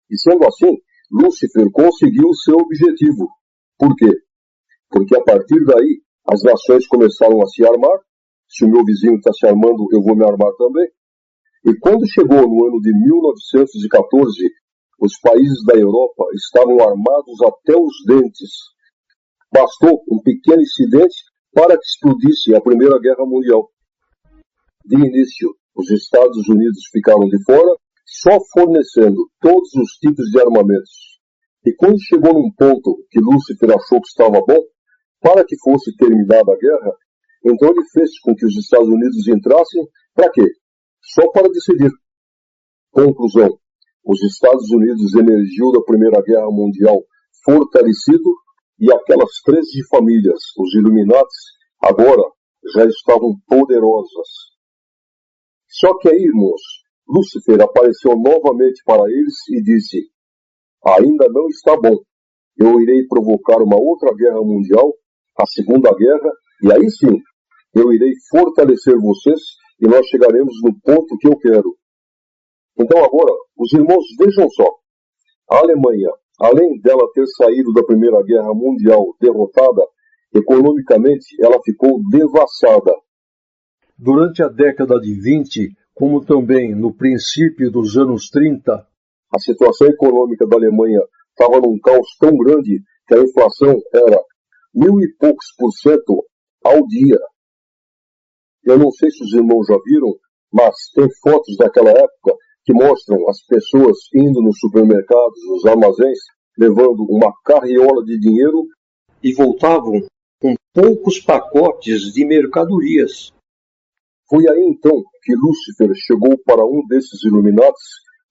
E sendo assim, Lúcifer conseguiu o seu objetivo. Por quê? Porque a partir daí, as nações começaram a se armar. Se o meu vizinho está se armando, eu vou me armar também. E quando chegou no ano de 1914, os países da Europa estavam armados até os dentes. Bastou um pequeno incidente para que explodisse a Primeira Guerra Mundial. De início, os Estados Unidos ficaram de fora, só fornecendo todos os tipos de armamentos. E quando chegou num ponto que Lúcifer achou que estava bom, para que fosse terminada a guerra, então ele fez com que os Estados Unidos entrassem, para quê? Só para decidir. Conclusão, os Estados Unidos emergiu da Primeira Guerra Mundial fortalecido e aquelas 13 famílias, os Illuminatis, agora já estavam poderosas. Só que aí, irmãos, Lúcifer apareceu novamente para eles e disse, ainda não está bom. Eu irei provocar uma outra guerra mundial, a Segunda Guerra, e aí sim, eu irei fortalecer vocês e nós chegaremos no ponto que eu quero. Então agora, os irmãos vejam só. A Alemanha, além dela ter saído da Primeira Guerra Mundial derrotada, economicamente ela ficou devassada. Durante a década de 20, como também no princípio dos anos 30, a situação econômica da Alemanha estava num caos tão grande que a inflação era 1.000 e poucos % ao dia. Eu não sei se os irmãos já viram, mas tem fotos daquela época que mostram as pessoas indo nos supermercados, nos armazéns, levando uma carriola de dinheiro e voltavam com poucos pacotes de mercadorias. Foi aí então que Lúcifer chegou para um desses Illuminatis,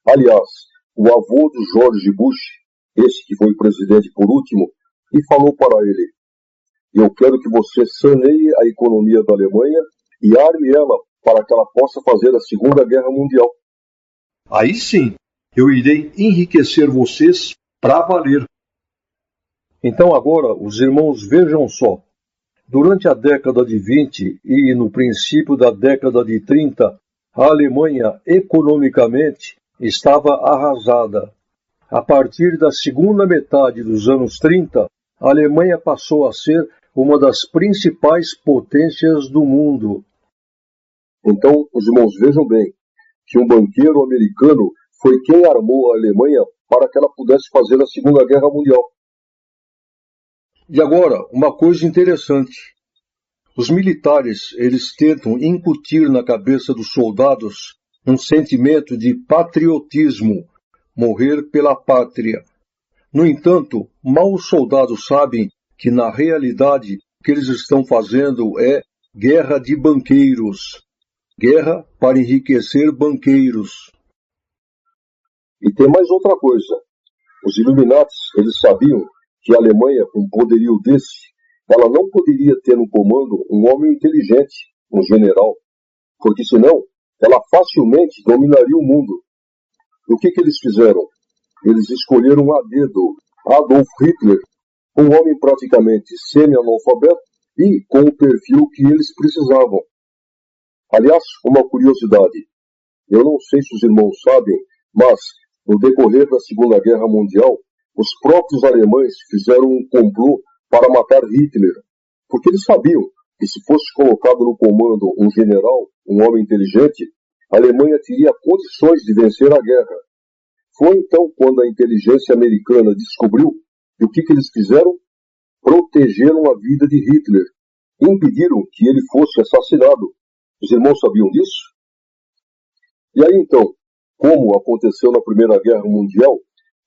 aliás, o avô do George Bush, esse que foi presidente por último, e falou para ele: eu quero que você saneie a economia da Alemanha e arme ela para que ela possa fazer a Segunda Guerra Mundial. Aí sim, eu irei enriquecer vocês para valer. Então agora, os irmãos vejam só. Durante a década de 20 e no princípio da década de 30, a Alemanha economicamente estava arrasada. A partir da segunda metade dos anos 30, a Alemanha passou a ser uma das principais potências do mundo. Então, os irmãos vejam bem que um banqueiro americano foi quem armou a Alemanha para que ela pudesse fazer a Segunda Guerra Mundial. E agora, uma coisa interessante. Os militares, eles tentam incutir na cabeça dos soldados um sentimento de patriotismo, morrer pela pátria. No entanto, mal os soldados sabem que, na realidade, o que eles estão fazendo é guerra de banqueiros. Guerra para enriquecer banqueiros. E tem mais outra coisa. Os Illuminatis, eles sabiam que a Alemanha, com um poderio desse, ela não poderia ter no comando um homem inteligente, um general, porque senão ela facilmente dominaria o mundo. E o que eles fizeram? Eles escolheram a dedo Adolf Hitler, um homem praticamente semi-analfabeto e com o perfil que eles precisavam. Aliás, uma curiosidade, eu não sei se os irmãos sabem, mas no decorrer da Segunda Guerra Mundial, os próprios alemães fizeram um complô para matar Hitler, porque eles sabiam que se fosse colocado no comando um general, um homem inteligente, a Alemanha teria condições de vencer a guerra. Foi então quando a inteligência americana descobriu, e o que eles fizeram? Protegeram a vida de Hitler, impediram que ele fosse assassinado. Os irmãos sabiam disso? E aí então, como aconteceu na Primeira Guerra Mundial,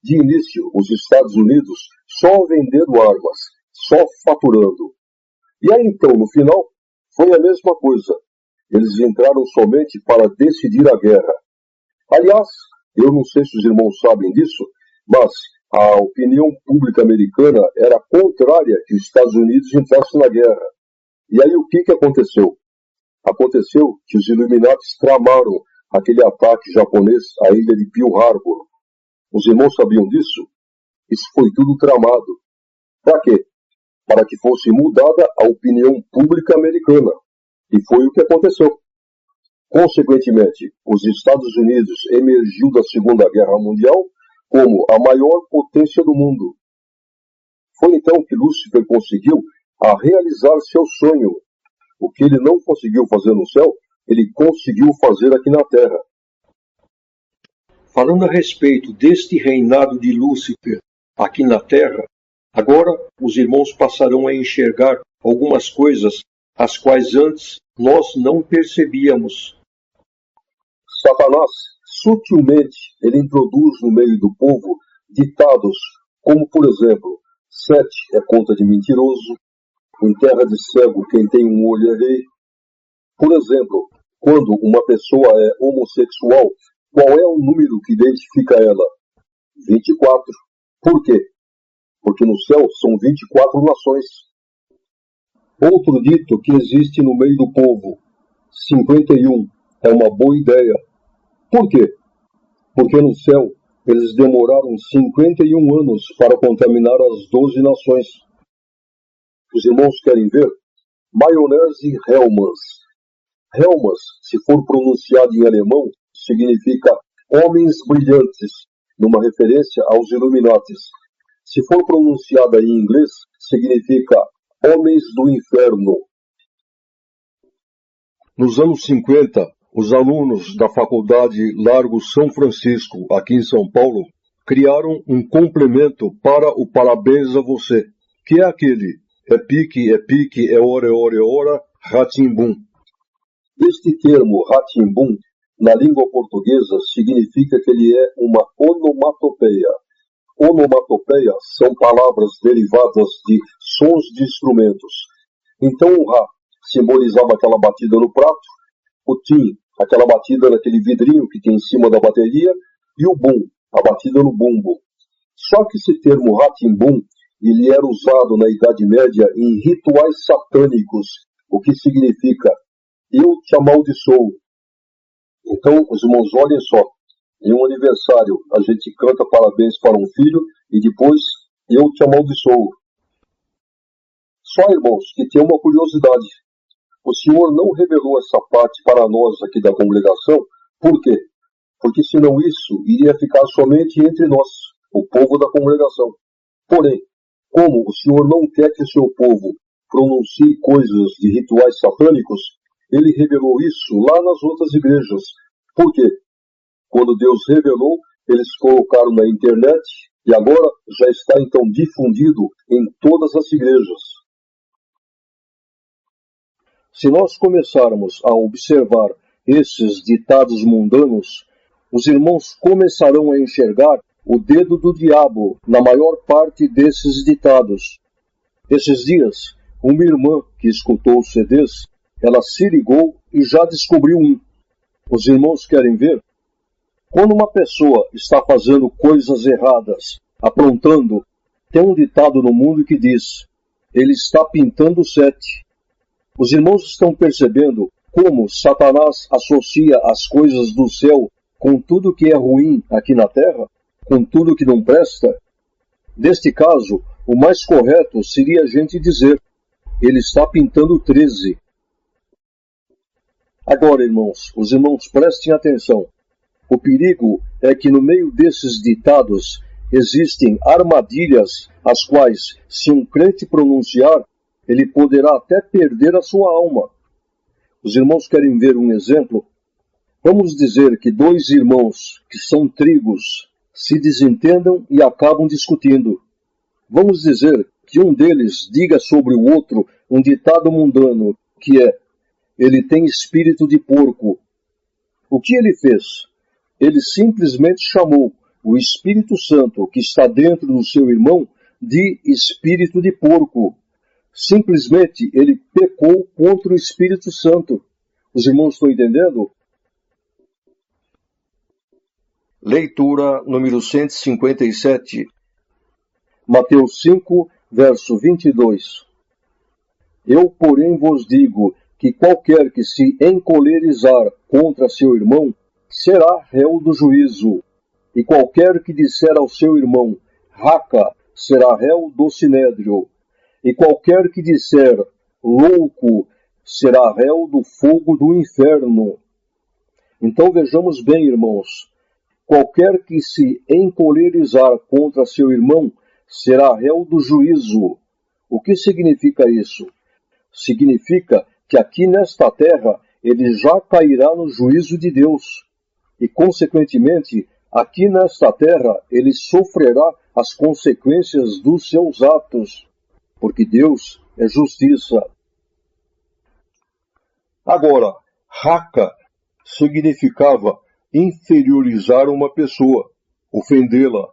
de início os Estados Unidos só vendendo armas, só faturando. E aí então, no final, foi a mesma coisa. Eles entraram somente para decidir a guerra. Aliás, eu não sei se os irmãos sabem disso, mas a opinião pública americana era contrária que os Estados Unidos entrassem na guerra. E aí o que aconteceu? Aconteceu que os Illuminatis tramaram aquele ataque japonês à ilha de Pearl Harbor. Os irmãos sabiam disso? Isso foi tudo tramado. Para quê? Para que fosse mudada a opinião pública americana. E foi o que aconteceu. Consequentemente, os Estados Unidos emergiu da Segunda Guerra Mundial como a maior potência do mundo. Foi então que Lúcifer conseguiu realizar seu sonho. O que ele não conseguiu fazer no céu, ele conseguiu fazer aqui na Terra. Falando a respeito deste reinado de Lúcifer aqui na Terra, agora os irmãos passarão a enxergar algumas coisas as quais antes nós não percebíamos. Satanás, sutilmente, ele introduz no meio do povo ditados como, por exemplo, 7 é conta de mentiroso, em terra de cego quem tem um olho é rei. Por exemplo, quando uma pessoa é homossexual, qual é o número que identifica ela? 24. Por quê? Porque no céu são 24 nações. Outro dito que existe no meio do povo, 51, é uma boa ideia. Por quê? Porque no céu Eles demoraram 51 anos para contaminar as 12 nações. Os irmãos querem ver? Maionese Hellmann's. Hellmann's, se for pronunciado em alemão, significa homens brilhantes, numa referência aos Illuminatis. Se for pronunciada em inglês, significa homens do inferno. Nos anos 50, os alunos da Faculdade Largo São Francisco, aqui em São Paulo, criaram um complemento para o Parabéns a Você, que é aquele: é pique, é hora, ratimbum. Este termo, ratimbum, na língua portuguesa, significa que ele é uma onomatopeia. Onomatopeia são palavras derivadas de sons de instrumentos. Então o Rá simbolizava aquela batida no prato, o Tim, aquela batida naquele vidrinho que tem em cima da bateria, e o Bum, a batida no bumbo. Só que esse termo ratimbum, ele era usado na Idade Média em rituais satânicos, o que significa eu te amaldiçoo. Então, os irmãos, olhem só, em um aniversário a gente canta parabéns para um filho e depois eu te amaldiçoo. Só, irmãos, que tem uma curiosidade. O Senhor não revelou essa parte para nós aqui da congregação. Por quê? Porque senão isso iria ficar somente entre nós, o povo da congregação. Porém, como o Senhor não quer que o seu povo pronuncie coisas de rituais satânicos, ele revelou isso lá nas outras igrejas. Por quê? Quando Deus revelou, eles colocaram na internet e agora já está então difundido em todas as igrejas. Se nós começarmos a observar esses ditados mundanos, os irmãos começarão a enxergar o dedo do diabo na maior parte desses ditados. Esses dias, uma irmã que escutou os CDs, ela se ligou e já descobriu um. Os irmãos querem ver? Quando uma pessoa está fazendo coisas erradas, aprontando, tem um ditado no mundo que diz: ele está pintando 7. Os irmãos estão percebendo como Satanás associa as coisas do céu com tudo que é ruim aqui na terra, com tudo que não presta? Neste caso, o mais correto seria a gente dizer: ele está pintando 13. Agora, irmãos, os irmãos prestem atenção. O perigo é que no meio desses ditados existem armadilhas, as quais, se um crente pronunciar, ele poderá até perder a sua alma. Os irmãos querem ver um exemplo? Vamos dizer que 2 irmãos que são trigos se desentendam e acabam discutindo. Vamos dizer que um deles diga sobre o outro um ditado mundano, que é: ele tem espírito de porco. O que ele fez? Ele simplesmente chamou o Espírito Santo que está dentro do seu irmão de espírito de porco. Simplesmente ele pecou contra o Espírito Santo. Os irmãos estão entendendo? Leitura número 157. Mateus 5, verso 22. Eu, porém, vos digo que qualquer que se encolerizar contra seu irmão será réu do juízo, e qualquer que disser ao seu irmão raca será réu do sinédrio, e qualquer que disser louco será réu do fogo do inferno. Então vejamos bem, irmãos, qualquer que se encolerizar contra seu irmão será réu do juízo. O que significa isso? Significa que aqui nesta terra ele já cairá no juízo de Deus. E, consequentemente, aqui nesta terra ele sofrerá as consequências dos seus atos, porque Deus é justiça. Agora, raca significava inferiorizar uma pessoa, ofendê-la.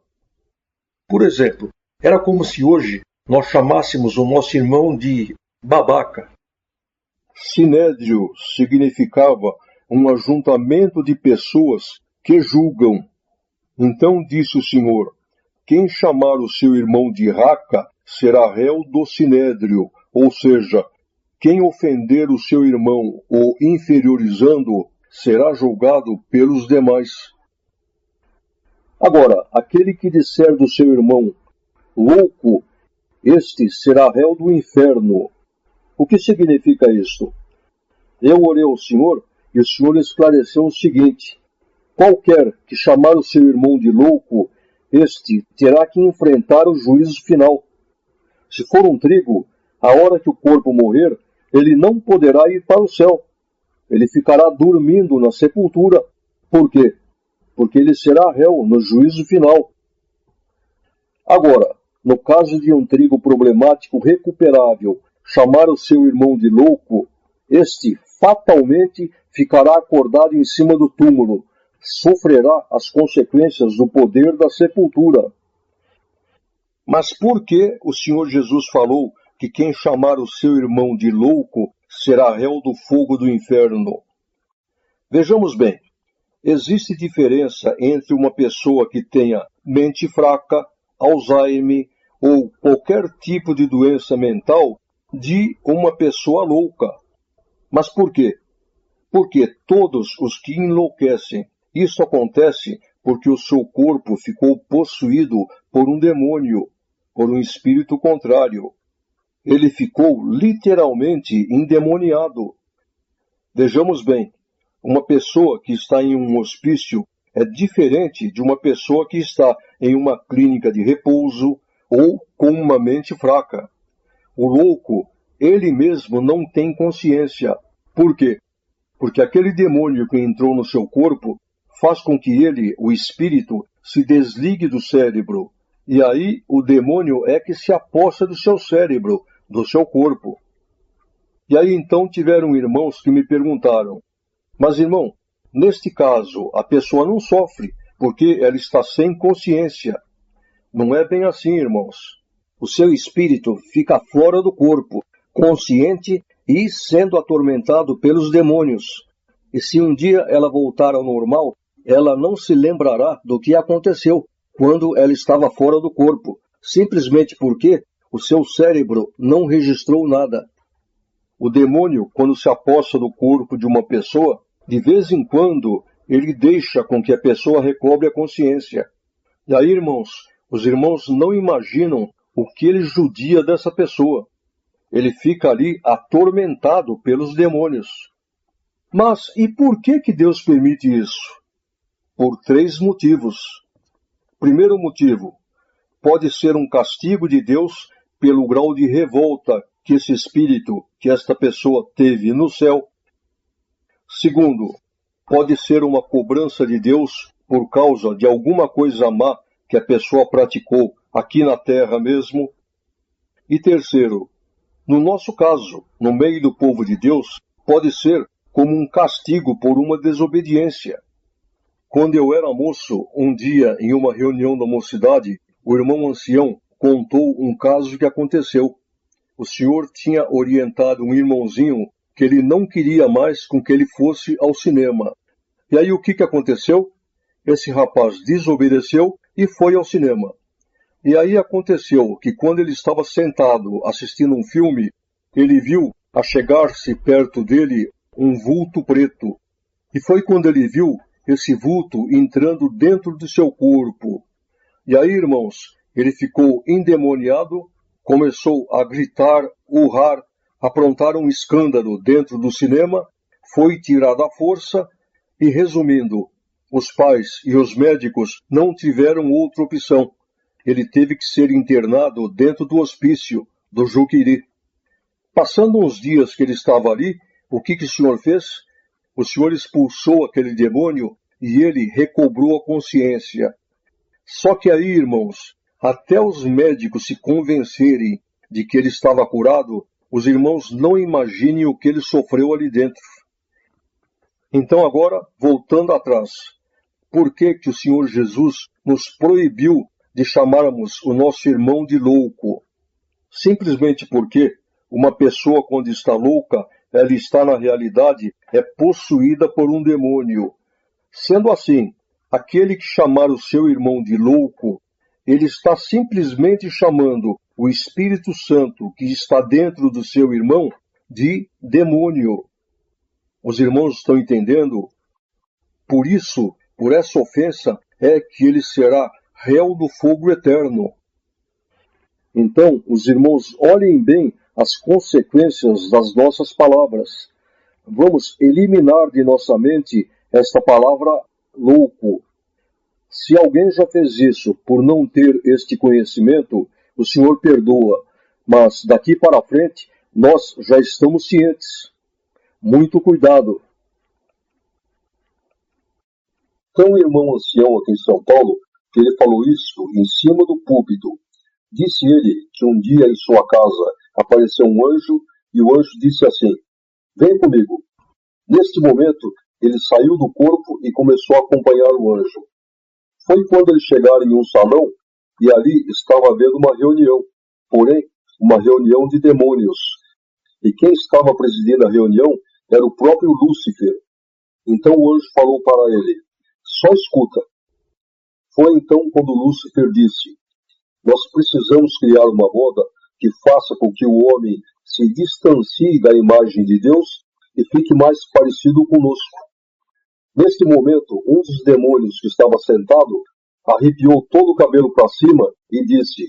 Por exemplo, era como se hoje nós chamássemos o nosso irmão de babaca. Sinédrio significava um ajuntamento de pessoas que julgam. Então disse o Senhor: quem chamar o seu irmão de raca será réu do sinédrio, ou seja, quem ofender o seu irmão ou inferiorizando-o será julgado pelos demais. Agora, aquele que disser do seu irmão, louco, este será réu do inferno. O que significa isto? Eu orei ao Senhor e o Senhor esclareceu o seguinte: qualquer que chamar o seu irmão de louco, este terá que enfrentar o juízo final. Se for um trigo, a hora que o corpo morrer, ele não poderá ir para o céu. Ele ficará dormindo na sepultura. Por quê? Porque ele será réu no juízo final. Agora, no caso de um trigo problemático recuperável chamar o seu irmão de louco, este fatalmente ficará acordado em cima do túmulo, sofrerá as consequências do poder da sepultura. Mas por que o Senhor Jesus falou que quem chamar o seu irmão de louco será réu do fogo do inferno? Vejamos bem, existe diferença entre uma pessoa que tenha mente fraca, Alzheimer ou qualquer tipo de doença mental de uma pessoa louca. Mas por quê? Porque todos os que enlouquecem, isso acontece porque o seu corpo ficou possuído por um demônio, por um espírito contrário. Ele ficou literalmente endemoniado. Vejamos bem, uma pessoa que está em um hospício é diferente de uma pessoa que está em uma clínica de repouso ou com uma mente fraca. O louco, ele mesmo não tem consciência. Por quê? Porque aquele demônio que entrou no seu corpo faz com que ele, o espírito, se desligue do cérebro. E aí o demônio é que se aposta do seu cérebro, do seu corpo. E aí então tiveram irmãos que me perguntaram: mas irmão, neste caso a pessoa não sofre porque ela está sem consciência. Não é bem assim, irmãos. O seu espírito fica fora do corpo, consciente e sendo atormentado pelos demônios. E se um dia ela voltar ao normal, ela não se lembrará do que aconteceu quando ela estava fora do corpo, simplesmente porque o seu cérebro não registrou nada. O demônio, quando se aposta do corpo de uma pessoa, de vez em quando ele deixa com que a pessoa recobre a consciência. E aí, irmãos, os irmãos não imaginam o que ele judia dessa pessoa. Ele fica ali atormentado pelos demônios. Mas e por que Deus permite isso? Por 3 motivos. Primeiro motivo, pode ser um castigo de Deus pelo grau de revolta que esse espírito, que esta pessoa teve no céu. Segundo, pode ser uma cobrança de Deus por causa de alguma coisa má que a pessoa praticou aqui na terra mesmo. E terceiro, no nosso caso, no meio do povo de Deus, pode ser como um castigo por uma desobediência. Quando eu era moço, um dia, em uma reunião da mocidade, o irmão ancião contou um caso que aconteceu. O senhor tinha orientado um irmãozinho que ele não queria mais com que ele fosse ao cinema. E aí o que aconteceu? Esse rapaz desobedeceu e foi ao cinema. E aí aconteceu que quando ele estava sentado assistindo um filme, ele viu achegar-se perto dele um vulto preto. E foi quando ele viu esse vulto entrando dentro do seu corpo. E aí, irmãos, ele ficou endemoniado, começou a gritar, urrar, aprontar um escândalo dentro do cinema, foi tirado à força e, resumindo, os pais e os médicos não tiveram outra opção. Ele teve que ser internado dentro do hospício do Juqueri. Passando uns dias que ele estava ali, o que o senhor fez? O senhor expulsou aquele demônio e ele recobrou a consciência. Só que aí, irmãos, até os médicos se convencerem de que ele estava curado, os irmãos não imaginem o que ele sofreu ali dentro. Então agora, voltando atrás, por que o Senhor Jesus nos proibiu de chamarmos o nosso irmão de louco? Simplesmente porque uma pessoa, quando está louca, ela está na realidade, é possuída por um demônio. Sendo assim, aquele que chamar o seu irmão de louco, ele está simplesmente chamando o Espírito Santo que está dentro do seu irmão de demônio. Os irmãos estão entendendo? Por isso, por essa ofensa, é que ele será réu do fogo eterno. Então, os irmãos, olhem bem as consequências das nossas palavras. Vamos eliminar de nossa mente esta palavra louco. Se alguém já fez isso por não ter este conhecimento, o Senhor perdoa, mas daqui para frente nós já estamos cientes. Muito cuidado. Tem um irmão ancião aqui em São Paulo que ele falou isso em cima do púlpito. Disse ele que um dia em sua casa apareceu um anjo e o anjo disse assim: vem comigo. Neste momento, ele saiu do corpo e começou a acompanhar o anjo. Foi quando eles chegaram em um salão e ali estava havendo uma reunião, porém, uma reunião de demônios. E quem estava presidindo a reunião era o próprio Lúcifer. Então o anjo falou para ele: só escuta. Foi então quando Lúcifer disse: nós precisamos criar uma moda que faça com que o homem se distancie da imagem de Deus e fique mais parecido conosco. Neste momento, um dos demônios que estava sentado arrepiou todo o cabelo para cima e disse: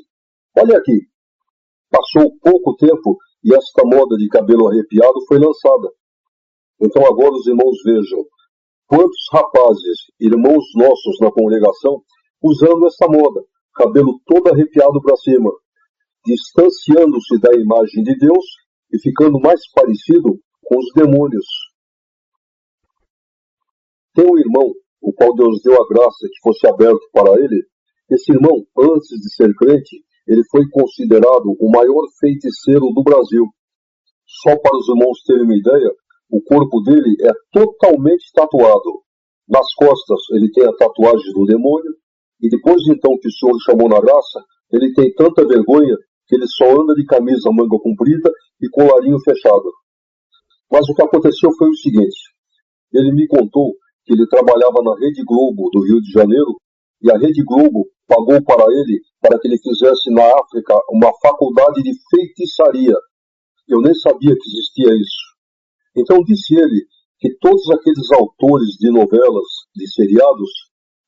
olha aqui. Passou pouco tempo e esta moda de cabelo arrepiado foi lançada. Então agora os irmãos vejam quantos rapazes, irmãos nossos na congregação, usando esta moda, cabelo todo arrepiado para cima, distanciando-se da imagem de Deus e ficando mais parecido com os demônios. Tem um irmão, o qual Deus deu a graça que fosse aberto para ele. Esse irmão, antes de ser crente, ele foi considerado o maior feiticeiro do Brasil. Só para os irmãos terem uma ideia, o corpo dele é totalmente tatuado. Nas costas ele tem a tatuagem do demônio, e depois então que o Senhor chamou na graça, ele tem tanta vergonha que ele só anda de camisa manga comprida e colarinho fechado. Mas o que aconteceu foi o seguinte: ele me contou que ele trabalhava na Rede Globo do Rio de Janeiro, e a Rede Globo pagou para ele para que ele fizesse na África uma faculdade de feitiçaria. Eu nem sabia que existia isso. Então disse ele que todos aqueles autores de novelas, de seriados,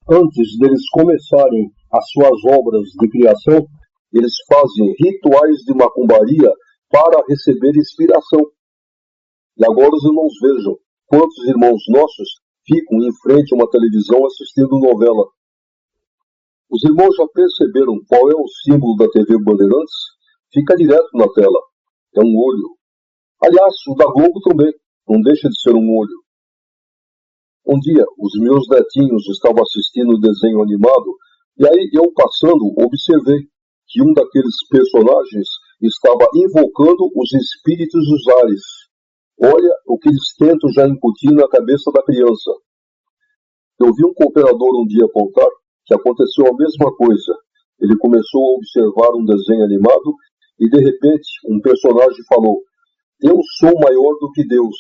antes deles começarem as suas obras de criação, eles fazem rituais de macumbaria para receber inspiração. E agora os irmãos vejam quantos irmãos nossos ficam em frente a uma televisão assistindo novela. Os irmãos já perceberam qual é o símbolo da TV Bandeirantes? Fica direto na tela. É um olho. Aliás, o da Globo também. Não deixa de ser um olho. Um dia, os meus netinhos estavam assistindo o desenho animado e aí eu, passando, observei que um daqueles personagens estava invocando os espíritos dos ares. Olha o que eles tentam já incutir na cabeça da criança. Eu vi um cooperador um dia contar que aconteceu a mesma coisa. Ele começou a observar um desenho animado e, de repente, um personagem falou: eu sou maior do que Deus.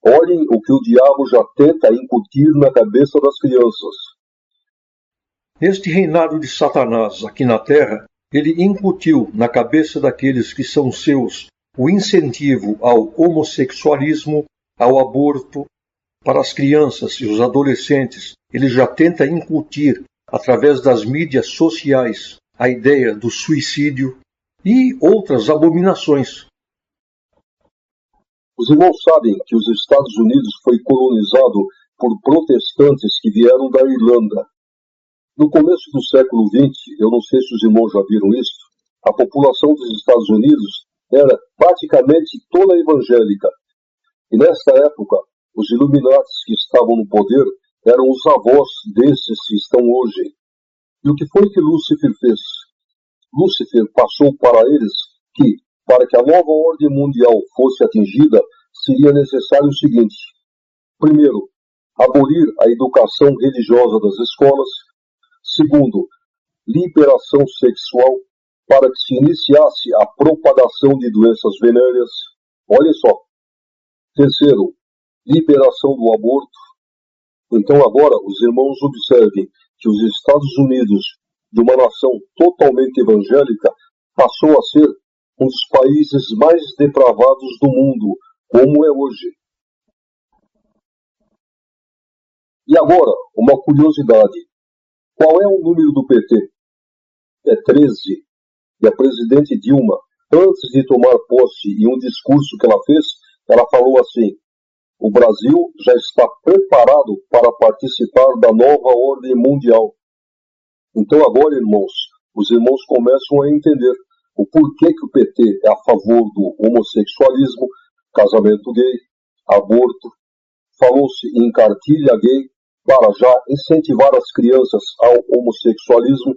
Olhem o que o diabo já tenta incutir na cabeça das crianças. Este reinado de Satanás aqui na Terra, ele incutiu na cabeça daqueles que são seus o incentivo ao homossexualismo, ao aborto. Para as crianças e os adolescentes, ele já tenta incutir, através das mídias sociais, a ideia do suicídio e outras abominações. Os irmãos sabem que os Estados Unidos foi colonizado por protestantes que vieram da Irlanda. No começo do século XX, eu não sei se os irmãos já viram isso, a população dos Estados Unidos era praticamente toda evangélica. E nesta época, os Illuminatis que estavam no poder eram os avós desses que estão hoje. E o que foi que Lúcifer fez? Lúcifer passou para eles que, para que a nova ordem mundial fosse atingida, seria necessário o seguinte: primeiro, abolir a educação religiosa das escolas. Segundo, liberação sexual para que se iniciasse a propagação de doenças venéreas. Olhem só. Terceiro, liberação do aborto. Então agora os irmãos observem que os Estados Unidos, de uma nação totalmente evangélica, passou a ser um dos países mais depravados do mundo, como é hoje. E agora, uma curiosidade. Qual é o número do PT? É 13. E a presidente Dilma, antes de tomar posse em um discurso que ela fez, ela falou assim: o Brasil já está preparado para participar da nova ordem mundial. Então agora, irmãos, os irmãos começam a entender o porquê que o PT é a favor do homossexualismo, casamento gay, aborto. Falou-se em cartilha gay para já incentivar as crianças ao homossexualismo.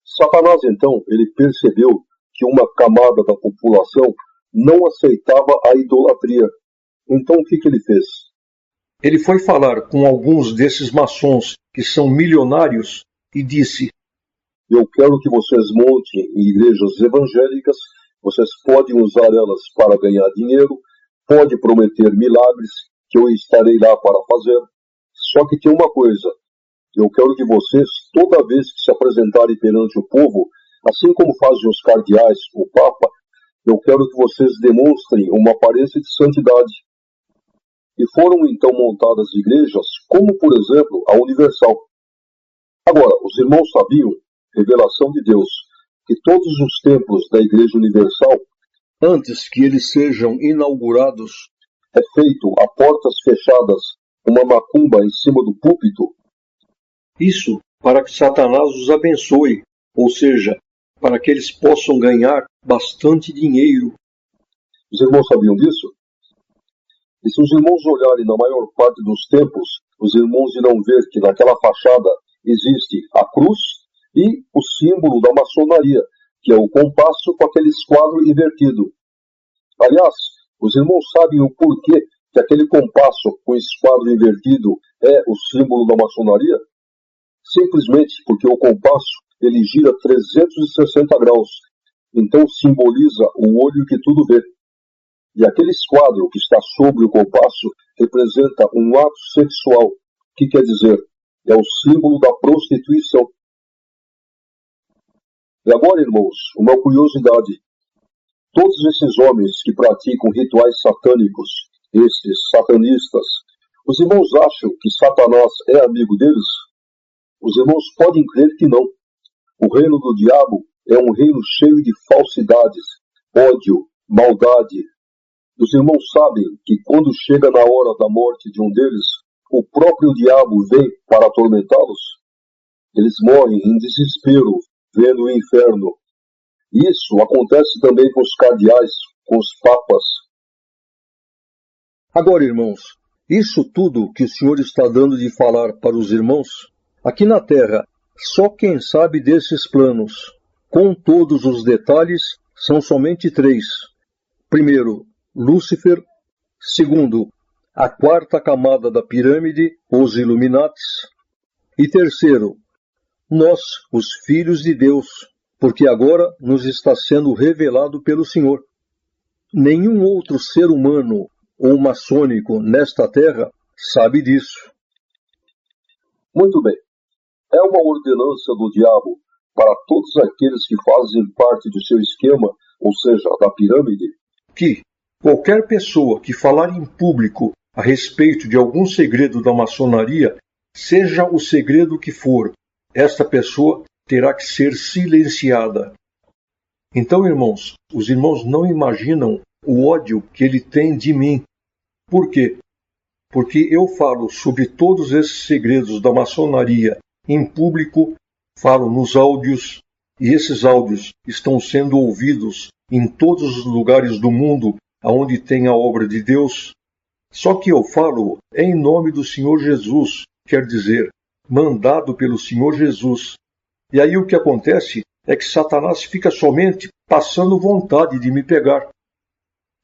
Satanás, então, ele percebeu que uma camada da população não aceitava a idolatria. Então o que ele fez? Ele foi falar com alguns desses maçons que são milionários e disse: eu quero que vocês montem em igrejas evangélicas, vocês podem usar elas para ganhar dinheiro, pode prometer milagres, que eu estarei lá para fazer. Só que tem uma coisa, eu quero que vocês, toda vez que se apresentarem perante o povo, assim como fazem os cardeais, o Papa, eu quero que vocês demonstrem uma aparência de santidade. E foram então montadas igrejas, como por exemplo a Universal. Agora, os irmãos sabiam, revelação de Deus, que todos os templos da Igreja Universal, antes que eles sejam inaugurados, é feito a portas fechadas, uma macumba em cima do púlpito. Isso para que Satanás os abençoe, ou seja, para que eles possam ganhar bastante dinheiro. Os irmãos sabiam disso? E se os irmãos olharem na maior parte dos templos, os irmãos irão ver que naquela fachada existe a cruz e o símbolo da maçonaria, que é o compasso com aquele esquadro invertido. Aliás, os irmãos sabem o porquê que aquele compasso com esquadro invertido é o símbolo da maçonaria? Simplesmente porque o compasso ele gira 360 graus, então simboliza o olho que tudo vê. E aquele esquadro que está sobre o compasso representa um ato sexual. O que quer dizer? É o símbolo da prostituição. E agora, irmãos, uma curiosidade. Todos esses homens que praticam rituais satânicos, esses satanistas, os irmãos acham que Satanás é amigo deles? Os irmãos podem crer que não. O reino do diabo é um reino cheio de falsidades, ódio, maldade. Os irmãos sabem que quando chega na hora da morte de um deles, o próprio diabo vem para atormentá-los. Eles morrem em desespero, vendo o inferno. Isso acontece também com os cardeais, com os papas. Agora, irmãos, isso tudo que o Senhor está dando de falar para os irmãos, aqui na Terra, só quem sabe desses planos, com todos os detalhes, são somente 3. Primeiro, Lúcifer. Segundo, a 4ª camada da pirâmide, os Illuminates. E terceiro, nós, os filhos de Deus, porque agora nos está sendo revelado pelo Senhor. Nenhum outro ser humano ou maçônico nesta terra sabe disso. Muito bem. É uma ordenança do diabo para todos aqueles que fazem parte do seu esquema, ou seja, da pirâmide, que qualquer pessoa que falar em público a respeito de algum segredo da maçonaria, seja o segredo que for, esta pessoa terá que ser silenciada. Então, irmãos, os irmãos não imaginam o ódio que ele tem de mim. Por quê? Porque eu falo sobre todos esses segredos da maçonaria em público, falo nos áudios, e esses áudios estão sendo ouvidos em todos os lugares do mundo onde tem a obra de Deus. Só que eu falo em nome do Senhor Jesus, quer dizer, mandado pelo Senhor Jesus. E aí o que acontece é que Satanás fica somente passando vontade de me pegar.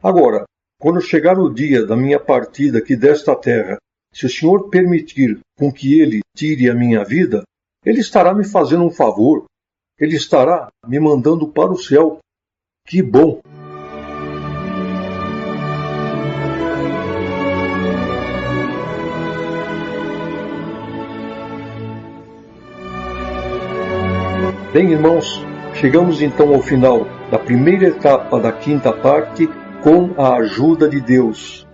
Agora, quando chegar o dia da minha partida aqui desta terra, se o Senhor permitir com que ele tire a minha vida, ele estará me fazendo um favor. Ele estará me mandando para o céu. Que bom! Bem, irmãos, chegamos então ao final da primeira etapa da 5ª parte com a ajuda de Deus.